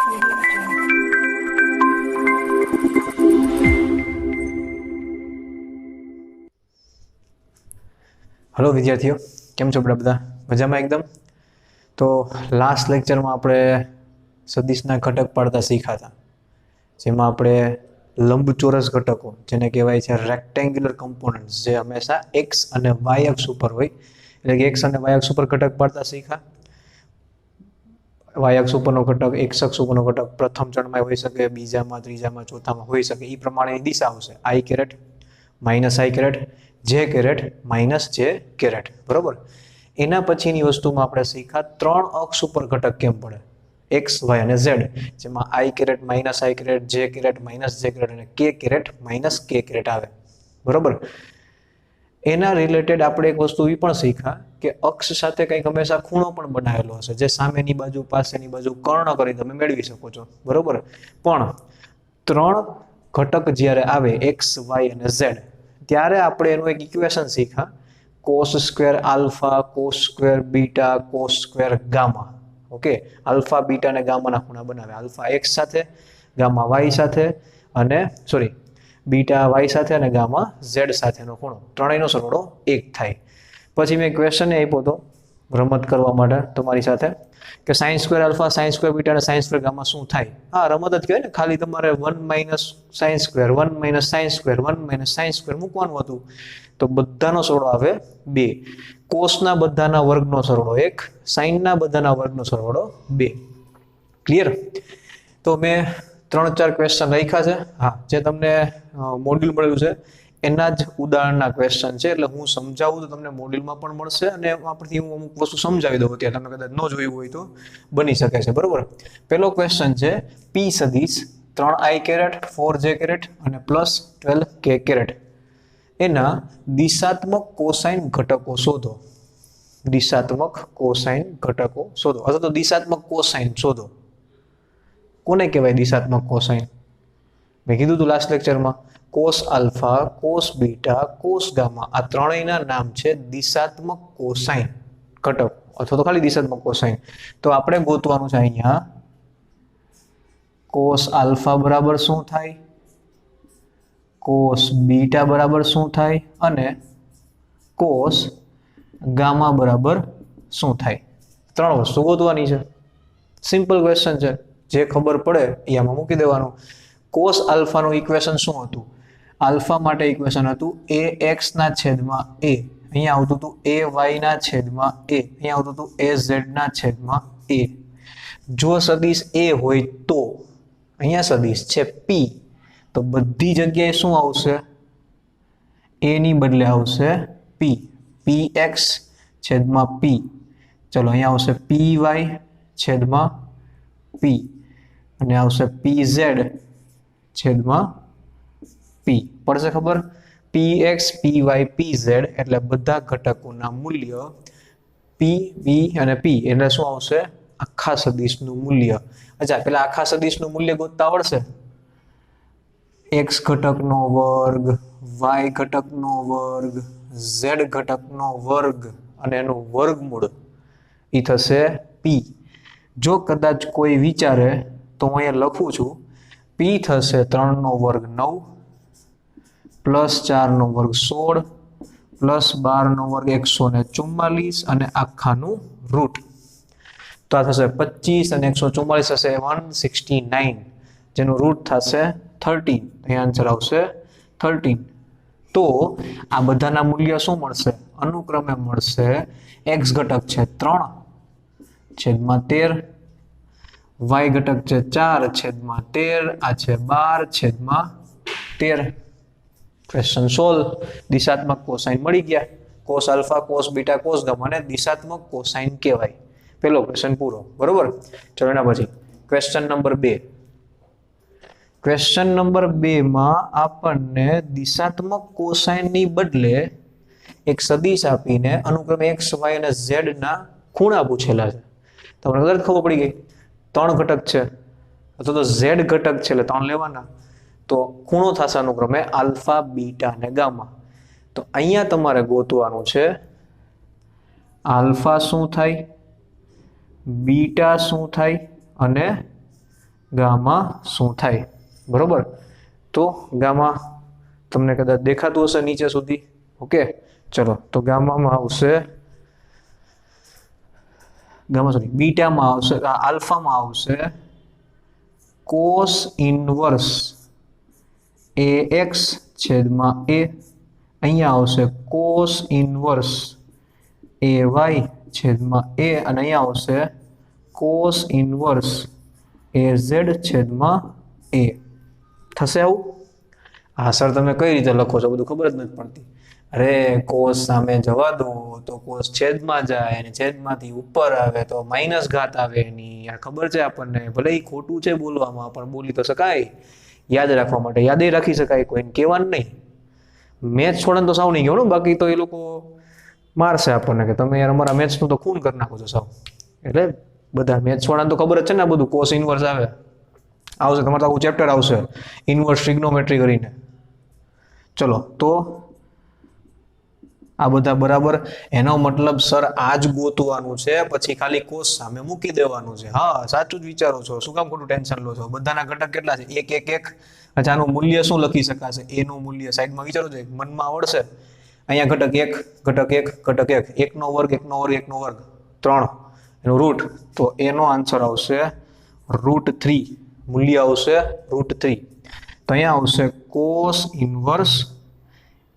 Hello विद्यार्थियों, केम छो बधा मजामां एकदम। तो लास्ट लेक्चर में आपणे सदिशना घटक पाड़ता शीख्या था, जेमां आपणे लंबचोरस घटको जेने कहेवाय छे रेक्टेंग्युलर कम्पोनंट्स जे हमेशा एक्स अने वाय अक्ष पर होय, એટલે કે एक्स अने वाय अक्ष पर घटक पाड़ता शीख्या। वाय अक्ष उपरनो घटक एक्स अक्ष उपरनो घटक प्रथम चरणमां होई शके, बीजामां, त्रीजामां, चौथामां होई शके। ई प्रमाणेनी दिशा आवशे आई कैरेट माइनस आई कैरेट जे कैरेट माइनस जे कैरेट, बराबर। एना पछीनी वस्तुमां आपणे शीख्या त्रण अक्ष उपर घटक केम पड़े, एक्स वाय अने झेड, जेमां आई कैरेट माइनस आई कैरेट, जे कैरेट माइनस जे कैरेट अने के कैरेट माइनस के कैरेट आवे, बराबर। एना रिलेटेड आपणे एक वस्तु ई पण शीख्या के अक्ष साथे कंईक हमेशा खूणो पण बनावेलो हशे, जे सामेनी बाजू पासेनी बाजू कर्ण करी तमे मेळवी शको છો, बराबर। पण त्रण घटक ज्यारे आवे एक्स वाय अने झेड त्यारे आपणे एनुं एक इक्वेशन शीख्या cos square alpha, cos square beta, cos square gamma. Okay, alpha beta ने गामा ना खूणा बनावे, अल्फा एक्स साथे, गामा वाय साथे अने सॉरी बीटा वाय साथे अने गामा झेड साथेनो खूणो, त्रणेयनो सरवाळो 1 थाय। पछी मैं क्वेश्चन आप्यो तो रमत करवा माटे तमारी साथे के sin square alpha, sin square beta अने sin स्क्वेर गामा शुं थाय। हाँ, रमत ज कहेवाय ने, खाली तमारे 1 minus sin square 1 minus sin square 1 minus sin square मूकवानुं हतुं, तो बधानो सरवाळो आवे 2, कोसना बधाना वर्गनो सरवाळो 1, साइनना बधाना वर्गनो सरवाळो 2। क्लियर? तो मैं 3-4 क्वेश्चन राख्या छे, हाँ, जे तमने मॉड्यूल मळ्युं छे एना ज उदाहरणना क्वेश्चन छे, એટલે હું સમજાવું તો તમને મોડ્યુલમાં પણ મળશે અને આપણથી હું અમુક વસ્તુ સમજાવી દઉં, ત્યાં તમે કદાચ ન જોયું હોય તો બની શકે છે, બરોબર। પહેલો ક્વેશ્ચન છે p સદિશ 3i કેરેટ 4j કેરેટ અને પ્લસ 12k કેરેટ એના દિશાત્મક કોસાઇન ઘટકો શોધો। દિશાત્મક કોસાઇન ઘટકો શોધો અથવા તો દિશાત્મક કોસાઇન શોધો। કોને કહેવાય દિશાત્મક કોસાઇન? મેં કીધું હતું લાસ્ટ લેક્ચરમાં, cos alpha, cos beta, cos gamma आ त्रणेयना नाम छे दिशात्मक कोसाइन घटक अथवा तो खाली दिशात्मक कोसाइन। तो आपणे गोतवानुं छे अहींया कोस अल्फा बराबर शुं थाय, कोस बीटा बराबर शुं थाय अने कोस गामा बराबर शुं थाय। त्रण वस्तु गोतवानी छे। सिंपल क्वेश्चन छे, जे खबर पड़े ए आमां मूकी देवानुं। कोस अल्फा नुं इक्वेशन शुं हतुं? अल्फा माटे इक्वेशन हतुं ए एक्स ना छेदमां ए, अहींया आवतुं हतुं ए वाय ना छेदमां ए, अहींया आवतुं हतुं ए झेड ना छेदमां ए। जो सदिश ए होय तो अहींया सदिश छे p, तो बधी जग्याए शुं आवशे? ए नी बदले आवशे p, px छेदमां p। चलो अहींया आवशे py छेदमां p अने आवशे pz छेदमां p। પડશે ખબર? px py pz એટલે બધા ઘટકોના મૂલ્ય p v અને p એટલે શું આવશે? આખા સદિશનું મૂલ્ય। અચ્છા, પેલા આખા સદિશનું મૂલ્ય ગોતતા આવડશે? x ઘટકનો વર્ગ, y ઘટકનો વર્ગ, z ઘટકનો વર્ગ અને એનું વર્ગમૂળ ઈ થશે p। જો કદાચ કોઈ વિચારે તો હું અહીંયા લખું છું p થશે 3 નો વર્ગ 9 प्लस 4 નો વર્ગ 16 प्लस 12 નો વર્ગ 144 અને આખાનું રૂટ, તો આ થશે 25 અને 144 થશે 169, જેનું રૂટ થશે 13। અહીં આન્સર આવશે 13। તો આ બધાના મૂલ્ય શું મળશે? અનુક્રમે મળશે x ઘટક છે 3 છેદમાં 13, y ઘટક છે 4 છેદમાં 13, આ છે 12 છેદમાં 13। Question solve. दिशात्मक कोसाइन मळी गया। कोस alpha, cos beta, cos gamma ने दिशात्मक कोसाइन कहेवाय। पहलो क्वेश्चन पूरो, बरोबर। चलो एना पछी क्वेश्चन नंबर 2। क्वेश्चन नंबर 2 में आपने दिशात्मक कोसाइन नी बदले एक सदिश आपीने अनुक्रमे एक्स वाय अने झेड ना खूणा पूछेला छे। तमने तरत खबर पड़ी गई, 3 घटक छे अथवा तो झेड घटक छे એટલે 3 लेवाना, तो खूणो थशे अनुक्रमे अल्फा बीटा ने गामा। तो अहींया तमारे गोतवानुं छे अल्फा शुं थाय, बीटा शुं थाय अने ગામા શું થાય, બરોબર? તો ગામા તમને કદાચ દેખાતું હશે નીચે સુધી, ઓકે? ચલો, તો ગામામાં આવશે બીટામાં આવશે, આલ્ફામાં આવશે કોસ ઇનવર્સ AX છેદમાં A, અહીંયા આવશે કોસ ઇનવર્સ AY છેદમાં A, અને અહીંયા આવશે કોસ ઇનવર્સ AZ છેદમાં A. થશે આવું? હા સર, તમે કઈ રીતે લખો છો બધું ખબર જ નથી પડતી. અરે કોસ સામે જવા દો તો કોસ છેદમાં જાય, અને છેદમાંથી ઉપર આવે તો માઇનસ ઘાત આવે એની. યાર ખબર છે આપણને, ભલે એ ખોટું છે બોલવામાં, પણ બોલી તો શકાય. યાદ રાખવા માટે યાદ રાખી શકાય, કોઈને કહેવાનું નહીં. મેથ્સ છોડે તો સાવ નહીં કહેવાનું, બાકી તો એ લોકો મારશે આપણને કે તમે યાર અમારા મેથ્સનું તો ખૂન કરી નાખો છો સાવ. એટલે બધા મેથ્સ છોડે તો ખબર જ છે ને, બધું કોસ ઇનવર્સ આવશે તમારે તો આખું ચેપ્ટર આવશે ઇનવર્સ ટ્રિગ્નોમેટ્રી કરીને. ચલો, તો આ બધા બરાબર. એનો મતલબ સર આ જ ગોતવાનું છે, પછી ખાલી કોસ સામે મૂકી દેવાનું છે. હા, સાચું જ વિચારો છો, શું કામ ખોટું ટેન્શન લો છો? બધાના ઘટક કેટલા છે? 1 1 1. અચ્છા, આનું મૂલ્ય શું લખી શકાશે? એ નું મૂલ્ય સાઈડમાં વિચારો છો, મનમાં આવડશે. અહીંયા ઘટક 1 ઘટક 1 ઘટક 1, 1 નો વર્ગ 1 નો વર્ગ 1 નો વર્ગ 3, એનો રૂટ. તો એનો આન્સર આવશે √3, મૂલ્ય આવશે √3. તો અહીંયા આવશે કોસ ઇનવર્સ,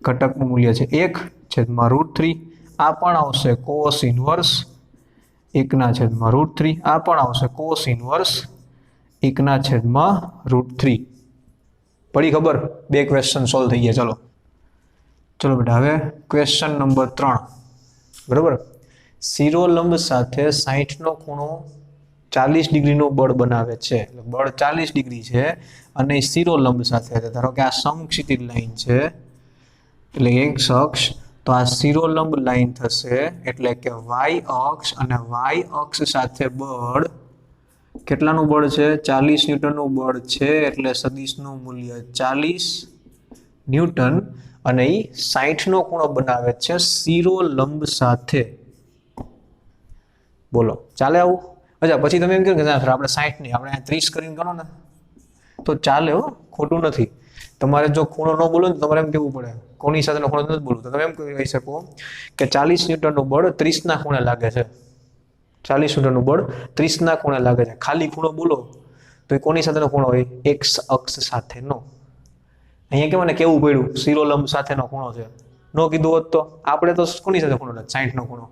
ઘટકનું મૂલ્ય છે 1 છેદમાં √3. આ પણ આવશે કોસ ઇનવર્સ 1 છેદમાં √3. આ પણ આવશે કોસ ઇનવર્સ 1 છેદમાં √3. પડી ખબર? 2 ક્વેશ્ચન સોલ્વ થઈ ગયા. ચલો બેટા, હવે ક્વેશ્ચન નંબર 3, બરોબર? શિરોલંબ સાથે 60 નો ખૂણો 40 ડિગ્રીનું બળ બનાવે છે. બળ 40 ડિગ્રી છે અને શિરોલંબ સાથે, ધારો કે આ સમક્ષિતિજ લાઈન છે, એટલે x અક્ષ, તો આ શિરોલંબ લાઈન થશે, એટલે કે y અક્ષ, અને y અક્ષ સાથે બળ કેટલાનું બળ છે? 40 ન્યૂટનનું બળ છે, એટલે સદિશનું મૂલ્ય 40 ન્યૂટન, અને એ 60 નો ખૂણો બનાવે છે શિરોલંબ સાથે. બોલો, ચાલે આવું? અચ્છા, પછી તમે એમ કહો કે આપણે 60 નહીં, આપણે 30 કરીને ગણો ને તો ચાલે. હો, ખોટું નથી. તમારે જો ખૂણો ન બોલો ને તમારે એમ કેવું પડે, કોની સાથેનો ખૂણો નથી બોલવું, તો તમે એમ કહી શકો કે 40 ન્યૂટનનું બળ 30 ના ખૂણે લાગે છે. 40 ન્યૂટનનું બળ 30 ના ખૂણે લાગે છે. ખાલી ખૂણો બોલો તો એ કોની સાથેનો ખૂણો હોય? x અક્ષ સાથેનો. અહીંયા કે મને કેવું પડ્યું શિરોલંબ સાથેનો ખૂણો છે. નો કીધું હોત તો આપણે તો કોની સાથે ખૂણો લેત? 60 નો ખૂણો.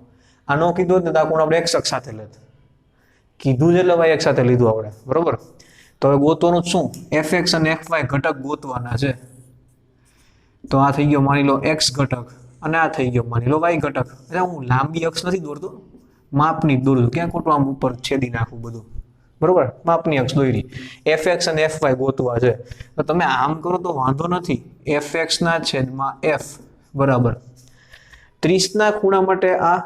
આ નો કીધું હોત ને તો આ ખૂણો આપણે x અક્ષ સાથે લેત. કીધું છે એટલે ભાઈ એક સાથે લીધું આપણે, બરોબર? તો હવે ગોતવાનું શું? fx અને fy ઘટક ગોતવાના છે. તો આ થઈ ગયો માની લો x ઘટક, અને આ થઈ ગયો માની લો y ઘટક. એટલે હું લાંબી અક્ષ નથી દોરતો, માપની દોરું છું. ક્યાં ખોટું આમ ઉપર છેદી નાખું બધું, બરોબર? માપની અક્ષ દોરી. fx અને fy ગોતવા છે, તો તમે આમ કરો તો વાંધો નથી. fx ના છેદમાં f બરાબર 30 ના ખૂણા માટે આ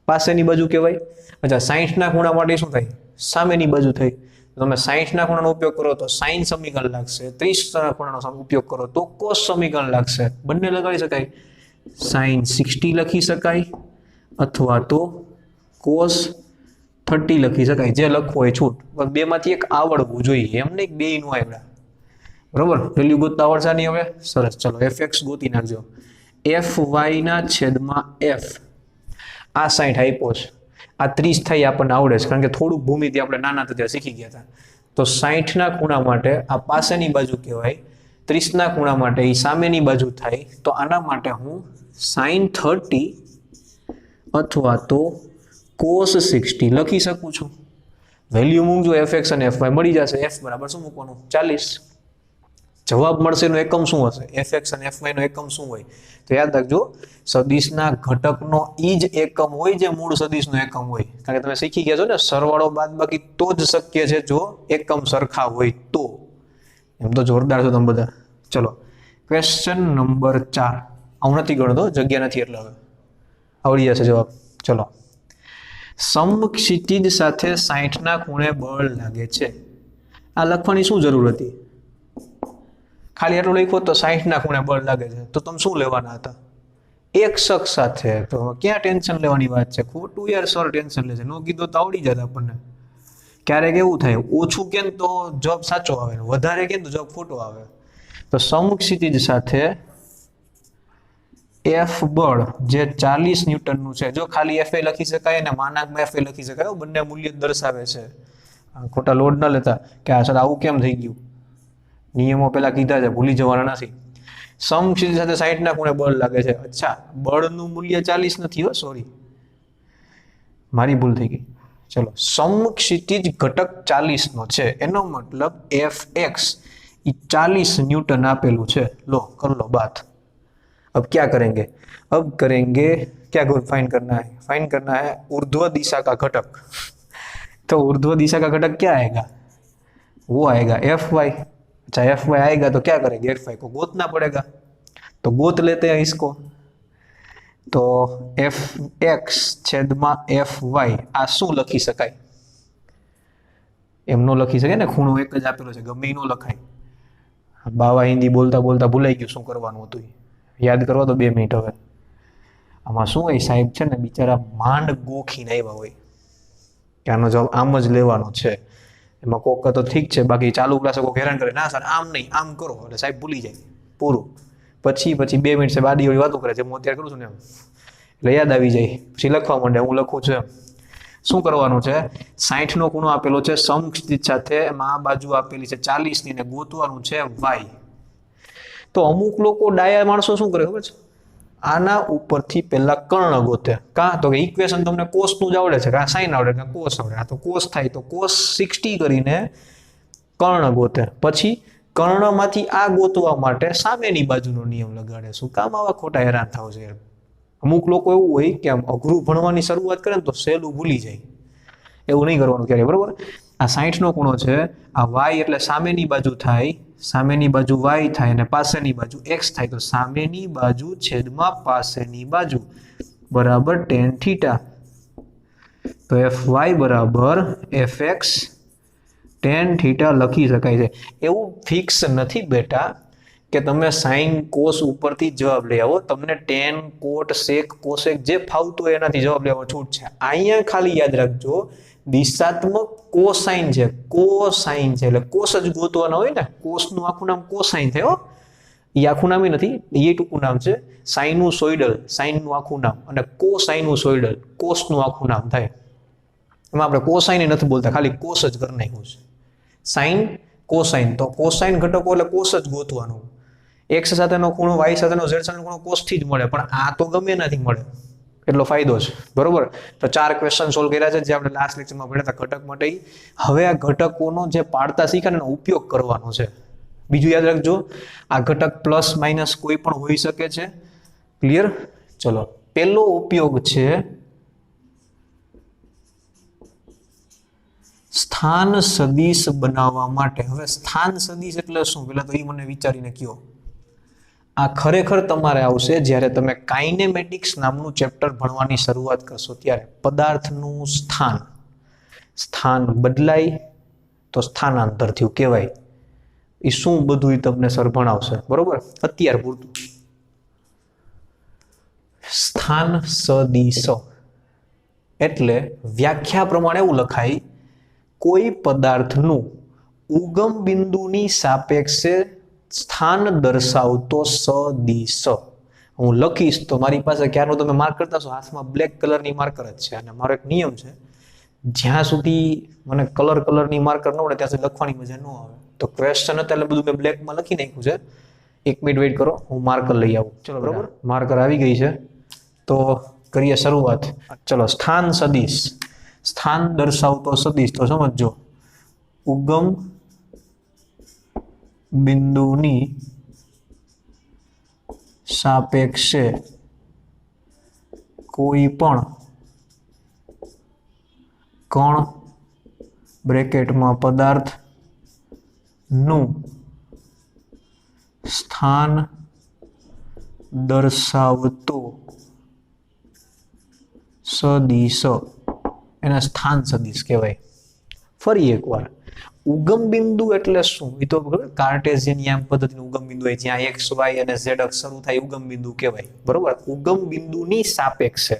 પાસેની બાજુ કહેવાય. અચ્છા, 60 ના ખૂણા માટે શું થાય? સામેની બાજુ થઈ. તમે 60 ના ખૂણાનો ઉપયોગ કરો તો સાઇન સમીકરણ લાગશે, 30 ના ખૂણાનો ઉપયોગ કરો તો કોસ સમીકરણ લાગશે. બંને લગાડી શકાય. સાઇન 60 લખી શકાય, અથવા તો કોસ 30 લખી શકાય. જે લખવું હોય છૂટ, બે માંથી એક આવડવું જોઈએ, એમ નહીં બે નું આવડે, બરોબર? વેલ્યુ ગોતતા આવડશે નહીં હવે? સરસ. ચલો, fx ગોતી નાખજો. fy ના છેદમાં f, આ 60 આપ્યો છે, આ 30 થઈ આપણને આવડે છે, કારણ કે થોડુંક ભૂમિતિ આપણે નાના હતા ત્યાં શીખી ગયા હતા. તો 60 ના ખૂણા માટે આ પાસેની બાજુ કહેવાય, 30 ના ખૂણા માટે એ સામેની બાજુ થાય. તો આના માટે હું sin 30 અથવા તો cos 60 લખી શકું છું. વેલ્યુ મૂકજો fx અને fy, મળી જશે. f બરાબર શું મૂકવાનું? 40. જવાબ મળશે એનો એકમ શું હશે? fx અને fy નો એકમ શું હોય? તો યાદ રાખજો, સદિશના ઘટકનો ઈ જ એકમ હોય જે મૂળ સદિશનો એકમ હોય. કારણ કે તમે શીખી ગયા છો ને, સરવાળો બાદબાકી તો જ શક્ય છે જો એકમ સરખા હોય તો. એમ તો જોરદાર છો તમે બધા. ચલો, ક્વેશ્ચન નંબર 4. હું નથી ગણતો, જગ્યા નથી એટલે હવે આવડી જશે જવાબ. ચલો, સમક્ષિતિજ સાથે 60 ના ખૂણે બળ લાગે છે. આ લખવાની શું જરૂર હતી? ખાલી એટલું લખ્યું તો 60 ના ખૂણે બળ લાગે છે, તો તમે શું લેવાના હતા? એક શખ્સ સાથે. તો ક્યાં ટેન્શન લેવાની વાત છે? ખોટું યાર, સર ટેન્શન લે છે. નો કીધું તો આવડી જાય આપણને. ક્યારેક એવું થાય ઓછું કે તો જવાબ સાચો આવે, વધારે કે તો જવાબ ખોટો આવે. તો સમક્ષિતિજ સાથે એફ બળ જે 40 ન્યૂટનનું છે, જો ખાલી એફ એ લખી શકાય અને માનાંકમાં એફ એ લખી શકાય, બંને મૂલ્ય દર્શાવે છે. ખોટા લોડ ન લેતા કે આ સર આવું કેમ થઈ ગયું, નિયમો પેલા કીધા છે, ભૂલી જવાના નથી. સમક્ષિતિજ સાથે 60 ના ખૂણે બળ લાગે છે. અચ્છા, બળનું મૂલ્ય 40 નથી, હો સોરી, મારી ભૂલ થઈ ગઈ. ચલો, સમક્ષિતિજ ઘટક 40 નો છે, એનો મતલબ એફ એક્સ 40 न्यूटन आपेलू है. लो कर लो बात. अब क्या करेंगे, अब करेंगे क्या फाइंड करना है, फाइंड करना है ऊर्ध्व दिशा का घटक. तो ऊर्ध्व दिशा का घटक क्या आएगा, वो आएगा एफ वाई. अच्छा, एफ वाई आएगा तो क्या करेंगे, एफ वाई को गोतना पड़ेगा, तो गोत लेते हैं इसको. तो एफ एक्स छेदमा एफ वाई आ शू लखी शकाय, एम नो लखी सके ने, खूणो एक ज आपेलो छे, गमे नो लखाय. बावा हिंदी बोलता बोलता भूलाई गयुं शुं करवानुं हतुं, याद करवा तो 2 मिनिट. हवे आमां शुं होय, साहेब छे ने बिचारा मांड गोखीने आव्या होय के आनो जवाब आम ज लेवानो छे. एमां कोक तो ठीक छे, बाकी चालू क्लासे कोक हैरान करे, ना सर आम नहीं आम करो, એટલે સાહેબ ભૂલી જાય પૂરું. પછી 2 મિનિટ છે બાદી વાળી વાતો કરે છે, હું અત્યારે કરું છું ને એમ, એટલે યાદ આવી જાય, પછી લખવા માંડે, હું લખું છું એમ. શું કરવાનું છે, 60 નો ખૂણો આપેલો છે સમક્ષિતિજ સાથે, એમાં આ બાજુ આપેલી છે 40 ની, ને ગોતવાનું છે y. તો અમુક લોકો ડાયા માણસો શું કરે ખબર છે, આના ઉપરથી પહેલા કર્ણ ગોતે. કાં તો કે ઇક્વેશન તમને કોસ નું જ આવડે છે, કાં સાઇન આવડે, કાં કોસ આવડે. આ તો કોસ થાય તો કોસ 60 કરીને કર્ણ ગોતે, પછી કર્ણમાંથી આ ગોતવા માટે સામેની બાજુનો નિયમ લગાડે. શું કામ આવા ખોટા હેરાન થાવ છે યાર. અમુક લોકો એવું હોય કે આમ અઘરું ભણવાની શરૂઆત કરે ને તો સહેલું ભૂલી જાય, એવું નહીં કરવાનું ક્યારે, બરોબર. આ 60 નો ખૂણો છે, આ y એટલે સામેની બાજુ થાય, સામેની બાજુ y થાય અને પાસેની બાજુ x થાય, તો સામેની બાજુ છેદમાં પાસેની બાજુ બરાબર tan થીટા. તો fy બરાબર fx tan થીટા લખી શકાય છે. એવું ફિક્સ નથી બેટા કે તમે સાઇન કોસ ઉપરથી જવાબ લઈ આવો, તમને ટેન કોટ સેક કોસેક જે ફાવતું હોય એનાથી જવાબ લેવાનો છૂટ છે. અહીંયા ખાલી યાદ રાખજો દિશાત્મક કોસાઇન છે, કોસાઇન છે એટલે કોસ જ ગોતવાનો હોય ને. કોસનું આખું નામ કોસાઇન થાય હો, એ આખું નામ નથી, એ ટૂંકું નામ છે. સાઇનુસોઇડલ સાઇનનું આખું નામ, અને કોસાઇનુસોઇડલ કોસનું આખું નામ થાય. એમાં આપણે કોસાઇન નથી બોલતા, ખાલી કોસ જ કરી નાખ્યું છે. સાઇન કોસાઇન, તો કોસાઇન ઘટકો એટલે કોસ જ ગોતવાનું. એક્સ સાથેનો ખૂણો, વાય સાથેનો, ઝેડ સાથેનો ખૂણો કોસથી જ મળે, પણ આ તો ગમે એનાથી મળે, એટલો ફાયદો છે, બરોબર. તો 4 ક્વેશ્ચન સોલ્વ કર્યા છે જે આપણે લાસ્ટ લેક્ચરમાં ભણ્યા હતા ઘટક માટે. હવે આ ઘટકોનો જે પાડતા શીખ્યા એનો ઉપયોગ કરવાનો છે. બીજું યાદ રાખજો, આ ઘટક પ્લસ માઇનસ કોઈ પણ હોઈ શકે છે. ક્લિયર? ચલો, પહેલો ઉપયોગ છે સ્થાન સદિશ બનાવવા માટે. હવે સ્થાન સદિશ એટલે શું, પેલા તો એ મને વિચારીને કયો. આ ખરેખર તમારે આવશે જ્યારે તમે કાઇનેમેટિક્સ નામનું ચેપ્ટર ભણવાની શરૂઆત કરશો ત્યારે. પદાર્થનું સ્થાન, સ્થાન બદલાય તો સ્થાનાંતર થયું કહેવાય. એ શું બધું તમને સર ભણાવશે, બરોબર. અત્યાર પૂરતું સ્થાન સદિશ એટલે વ્યાખ્યા પ્રમાણે એવું લખાય, કોઈ પદાર્થનું ઉગમ બિંદુની સાપેક્ષે સ્થાન દર્શાવતો સદિશ. હું લખીશ તો મારી પાસે ક્યારનો તમે માર્ક કરતા છો, હાથમાં બ્લેક કલરની માર્કર જ છે. અને મારો એક નિયમ છે, જ્યાં સુધી મને કલરની માર્કર ન મળે ત્યાં સુધી લખવાની મજા ન આવે. તો ક્વેશ્ચન હતા એટલે બધું મેં બ્લેકમાં લખી નાખ્યું છે. 1 મિનિટ વેઇટ કરો, હું માર્કર લઈ આવું. ચલો, બરોબર, માર્કર આવી ગઈ છે, તો કરીએ શરૂઆત. ચલો, સ્થાન સદિશ, સ્થાન દર્શાવતો સદિશ. તો સમજો, ઉગમ બિંદુની સાપેક્ષે કોઈ પણ કણ બ્રેકેટમાં પદાર્થનું સ્થાન દર્શાવતો સદિશ એને સ્થાન સદિશ કહેવાય. ફરી એકવાર, ઉગમ બિંદુ એટલે શું, એ તો કાર્ટેશિયન યામ પદ્ધતિનું ઉગમ બિંદુ હોય, જ્યાં એક્સ વાય અને ઝેડ અક્ષ શરૂ થાય ઉગમ બિંદુ કહેવાય, બરોબર. ઉગમ બિંદુની સાપેક્ષે,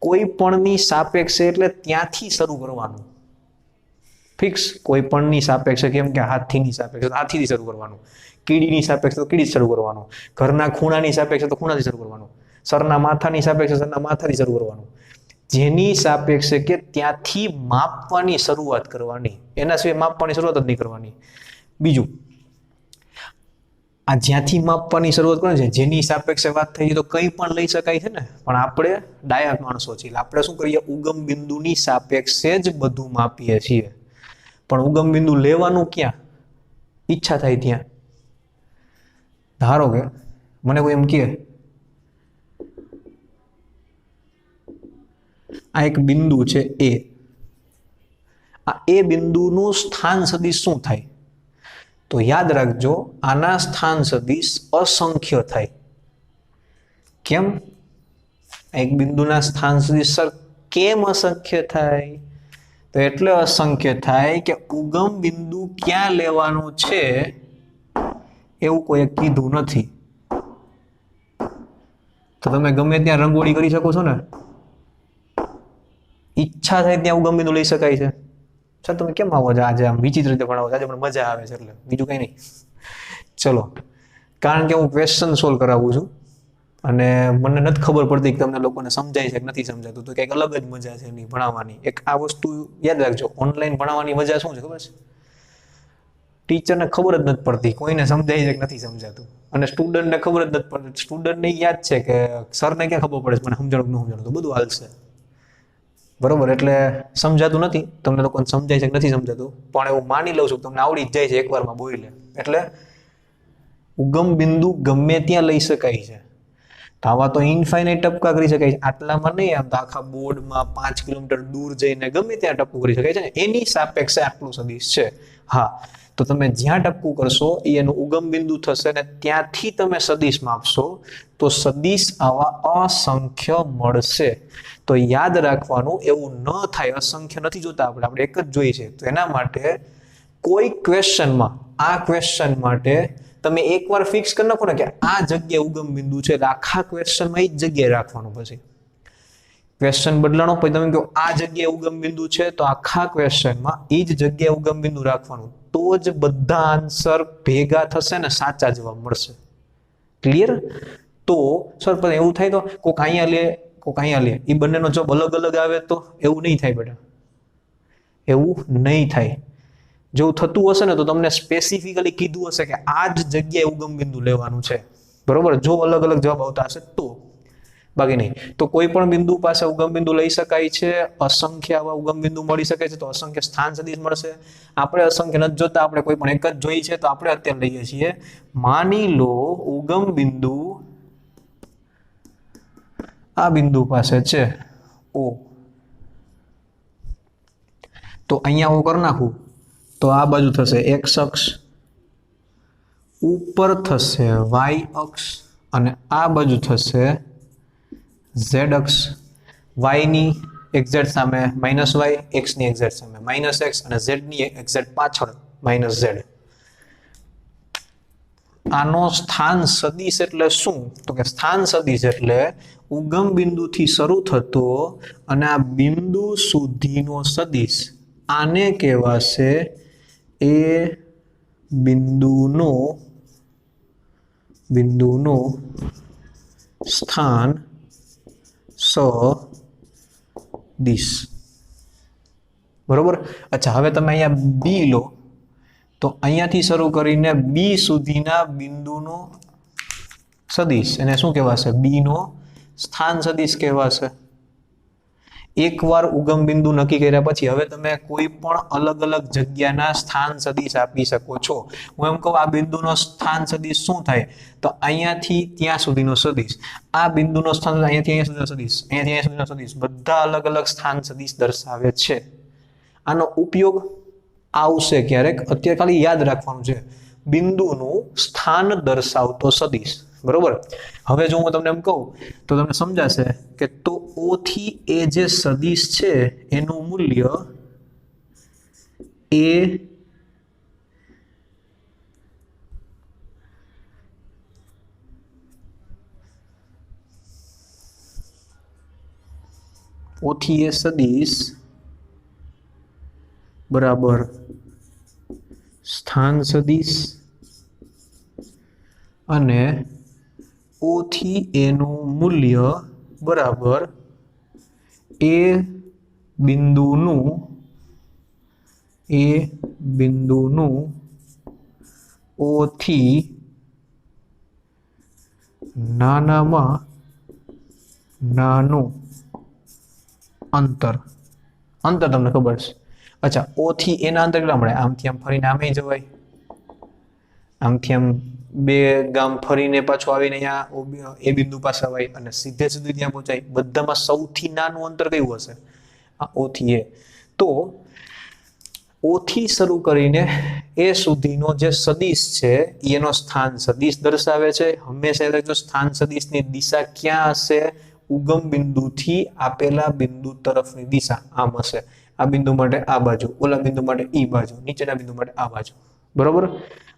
કોઈ પણની સાપેક્ષે એટલે ત્યાંથી શરૂ કરવાનું. ફિક્સ કોઈપણની સાપેક્ષે, કેમ કે હાથીની સાપેક્ષે તો હાથીથી શરૂ કરવાનું, કીડીની સાપેક્ષે તો કીડી શરૂ કરવાનું, ઘરના ખૂણાની સાપેક્ષે તો ખૂણાથી શરૂ કરવાનું, સરના માથાની સાપેક્ષે સરના માથાથી શરૂ કરવાનું. જેની સાપેક્ષે કે ત્યાંથી માપવાની શરૂઆત કરવાની, એના સિવાય માપવાની શરૂઆત જ નહીં કરવાની. બીજું, આ જ્યાંથી માપવાની શરૂઆત કરે છે જેની સાપેક્ષે વાત થઈ તો કંઈ પણ લઈ શકાય છે ને, પણ આપણે ડાયા માણસો છીએ, આપણે શું કરીએ, ઉગમ બિંદુની સાપેક્ષે જ બધું માપીએ છીએ. પણ ઉગમ બિંદુ લેવાનું ક્યાં, ઈચ્છા થાય ત્યાં. ધારો કે મને કોઈ એમ કહે આ એક બિંદુ છે એ, આ એ બિંદુનું સ્થાન સદિશ શું થાય, તો યાદ રાખજો આના સ્થાન સદિશ અસંખ્ય થાય. કેમ? એક બિંદુના સ્થાન સદિશ સર કેમ અસંખ્ય થાય? તો એટલે અસંખ્ય થાય કે ઉગમ બિંદુ ક્યાં લેવાનું છે એવું કોઈ કીધું નથી. તો તમે ગમે ત્યાં રંગોળી કરી શકો છો ને, ઈચ્છા થાય ત્યાં ઉગમ બિંદુ લઈ શકાય છે. સર તમે કેમ આવો છો આજે, આમ વિચિત્ર રીતે ભણાવો છો આજે, મને મજા આવે છે એટલે, બીજું કંઈ નહીં. ચલો, કારણ કે હું ક્વેશ્ચન સોલ્વ કરાવું છું અને મને નથી ખબર પડતી કે તમને લોકોને સમજાય છે કે નથી સમજાતું, તો કંઈક અલગ જ મજા છે એની ભણાવવાની. એક આ વસ્તુ યાદ રાખજો, ઓનલાઈન ભણાવવાની મજા શું છે ખબર છે? ટીચરને ખબર જ નથી પડતી કોઈને સમજાય છે કે નથી સમજાતું, અને સ્ટુડન્ટને ખબર જ નથી પડતી. સ્ટુડન્ટને યાદ છે કે સરને ક્યાં ખબર પડે છે મને સમજાણું કે ન સમજાણું, તો બધું હાલશે. બરોબર, એટલે સમજાતું નથી, તમને લોકોને સમજાય છે કે નથી સમજાતું, પણ એવું માની લઉં છું તમને આવડી જ જાય છે એકવારમાં બોલે. એટલે ઉગમ બિંદુ ગમે ત્યાં લઈ શકાય છે. તો આવા તો ઇન્ફાઇનાઇટ ટપકા કરી શકાય છે, આટલામાં નહીં, આમ તો આખા બોર્ડમાં 5 કિલોમીટર દૂર જઈને ગમે ત્યાં ટપકું કરી શકાય છે ને, એની સાપેક્ષે આટલું સદિશ છે. હા, તો તમે જ્યાં ટપકું કરશો એ એનું ઉગમ બિંદુ થશે ને ત્યાંથી તમે સદિશ માપશો તો સદિશ આવા અસંખ્ય મળશે. તો યાદ રાખવાનું એવું ન થાય, અસંખ્ય નથી જોતા આપણે એક જ જોઈએ છે. તો એના માટે કોઈ ક્વેશ્ચનમાં, આ ક્વેશ્ચન માટે તમે એકવાર ફિક્સ કરી નાખો ને કે આ જગ્યાએ ઉગમ બિંદુ છે, એટલે આખા ક્વેશ્ચનમાં એ જ જગ્યાએ રાખવાનું. પછી ક્વેશ્ચન બદલાણો, પછી તમે કહો આ જગ્યાએ ઉગમ બિંદુ છે, તો આખા ક્વેશ્ચનમાં એ જ જગ્યાએ ઉગમ બિંદુ રાખવાનું, તો જ બધા આન્સર ભેગા થશે ને સાચા જવાબ મળશે. ક્લિયર? તો સર પણ એવું થાય તો કોક અહીંયા લે કોક અહીંયા લે, એ બંનેનો જવાબ અલગ અલગ આવે તો એવું નહીં થાય બેટા, એવું નહીં થાય. જો થતું હશે ને તો તમને સ્પેસિફિકલી કીધું હશે કે આ જ જગ્યાએ ઉગમ બિંદુ લેવાનું છે. બરોબર, જો અલગ અલગ જવાબ આવતા હશે તો, બાકી નહીં. તો કોઈ પણ બિંદુ પાસે ઉગમ બિંદુ લઈ શકાય છે, અસંખ્ય આવા ઉગમ બિંદુ મળી શકે છે, તો અસંખ્ય સ્થાન સદિશ મળશે. આપણે અસંખ્ય નથી જોતા, આપણે કોઈ પણ એક જ જોઈ છે, તો આપણે અત્યારે લઈએ છીએ. માની લો ઉગમ બિંદુ આ બિંદુ પાસે છે O, તો અહીંયા હું કરી નાખું તો આ બાજુ થશે x અક્ષ, ઉપર થશે y અક્ષ, અને આ બાજુ થશે z અક્ષ. y ની એક્ઝેક્ટ સામે -y, x ની એક્ઝેક્ટ સામે -x, અને z ની એક્ઝેક્ટ પાછળ -z. આનો સ્થાન સદિશ એટલે શું? તો કે સ્થાન સદિશ એટલે ઉગમ બિંદુથી શરૂ થતો અને આ બિંદુ સુધીનો સદિશ. આને કહેવાશે એ બિંદુનો સ્થાન સદિશ. બરોબર. અચ્છા, હવે તમે અહીંયા બી લો, તો અહીંયાથી શરૂ કરીને બી સુધીના બિંદુનો સદિશ એને શું કહેવાશે? બી નો સ્થાન સદિશ કહેવાશે. એકવાર ઉગમ બિંદુ નક્કી કર્યા પછી હવે તમે કોઈ પણ અલગ અલગ જગ્યાના સ્થાન સદિશ આપી શકો છો. હું એમ કહું આ બિંદુનો સ્થાન સદિશ શું થાય? તો અહીંયાથી ત્યાં સુધીનો સદિશ. આ બિંદુનો સ્થાન અહીંયાથી અહીંયા સુધીનો સદિશ, અહીંયાથી અહીંયા સુધીનો સદિશ, બધા અલગ અલગ સ્થાન સદિશ દર્શાવે છે. આનો ઉપયોગ આવશે ક્યારેક, અત્યારે ખાલી યાદ રાખવાનું છે બિંદુનું સ્થાન દર્શાવતો સદિશ. બરોબર. હવે જો હું તમને એમ કહું તો તમને સમજાશે કે તો O થી એ જે સદિશ છે એનું મૂલ્ય એ O થી એ સદિશ बराबर स्थान सदिश अने ओ थी ए नु मूल्य बराबर ए बिंदुनु ओ थी नानामां नानु अंतर अंतर तमने खबर छे। अच्छा ओ थी एना अंतर કેટલા મળે આમથી આમ ફરીને આમે જવાય આમથી આમ બે ગામ ફરીને પાછો આવીને અહીંયા એ બિંદુ પાસે આવાય અને સીધે સીધું ત્યાં પહોંચાય બધામાં સૌથી નાનું અંતર કયું હશે આ ઓ થી એ તો ओ थी शुरू करीने ए सुधीनो जे सदिश छे एनो स्थान सदिश दर्शावे छे। हमेशा जो स्थान सदिश नी दिशा क्या हशे उगम बिंदु थी आपेला बिंदु तरफनी दिशा आम हशे आ बिंदु माटे आ बाजू ओला बिंदु माटे ई बाजू नीचेना बिंदु माटे आ बाजू बरोबर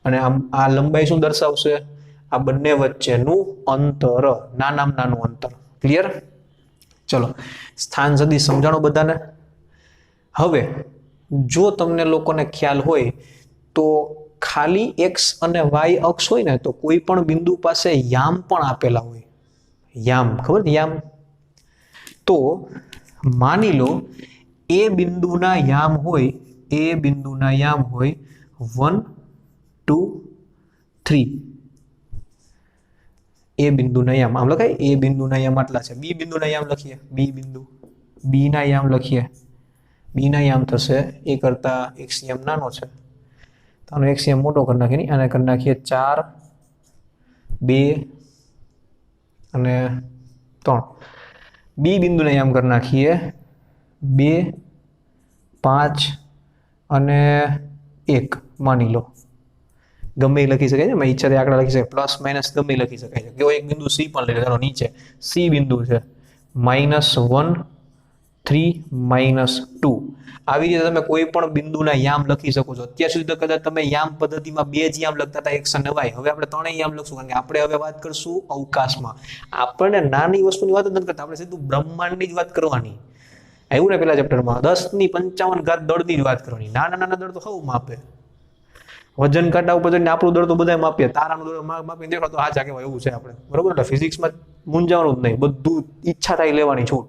अने आम आ लंबाई शुं दर्शावशे आ बंने वच्चेनुं अंतर नानामां नानुं अंतर। क्लियर चलो स्थान सदिश समजाणो बधाने। हवे जो तमने लोकोने ख्याल होय तो खाली एक्स अने वाय अक्ष होय ने तो कोई पण बिंदु पासे याम पण आपेला होय याम खबर याम तो मानी लो ए बिंदुना याम होय 1 2 3 ए बिंदुना याम आम लखाय ए बिंदुना याम आटला छे बी बिंदुना याम लखीए बी बिंदु बी ना याम लखीए बी ना याम थशे ए करता एक्स याम नानो छे तो आनो एक्स याम मोटो कर नाखीए आने कर नाखीए 4 2 अने 3 बी बिंदुना याम कर नाखीए 2 5 अने 1 मानी लो गमे लखी शकाय छे मैं इच्छा आंकड़ा लखी शकाय प्लस माइनस गमे लखी शकाय छे केवो एक बिंदु सी पण लई लो नीचे सी बिंदु छे -1 3 -2 આવી રીતે તમે કોઈ પણ બિંદુના યામ લખી શકો છો। અત્યાર સુધી તો કદાચ તમે યામ પદ્ધતિમાં બે જ યામ લખતા હતા x અને y હવે આપણે ત્રણેય યામ લખશું કારણ કે આપણે હવે વાત કરશું અવકાશમાં આપણે નાની વસ્તુની વાત જ નથી કરતા આપણે સીધું બ્રહ્માંડની જ વાત કરવાની આવ્યું ને પેલા ચેપ્ટરમાં 10⁵ ઘાત દળની જ વાત કરવાની નાના નાના દળ તો હવ માપે વજન કાંટા ઉપર જઈને આપણું દળ તો બધાય માપીએ તારાનું દળ માપીને દેખો તો હાચા કહેવાય એવું છે આપણે બરોબર એટલે ફિઝિક્સમાં મૂંઝાવાનું જ નહીં બધું ઈચ્છા થાય લેવાની છૂટ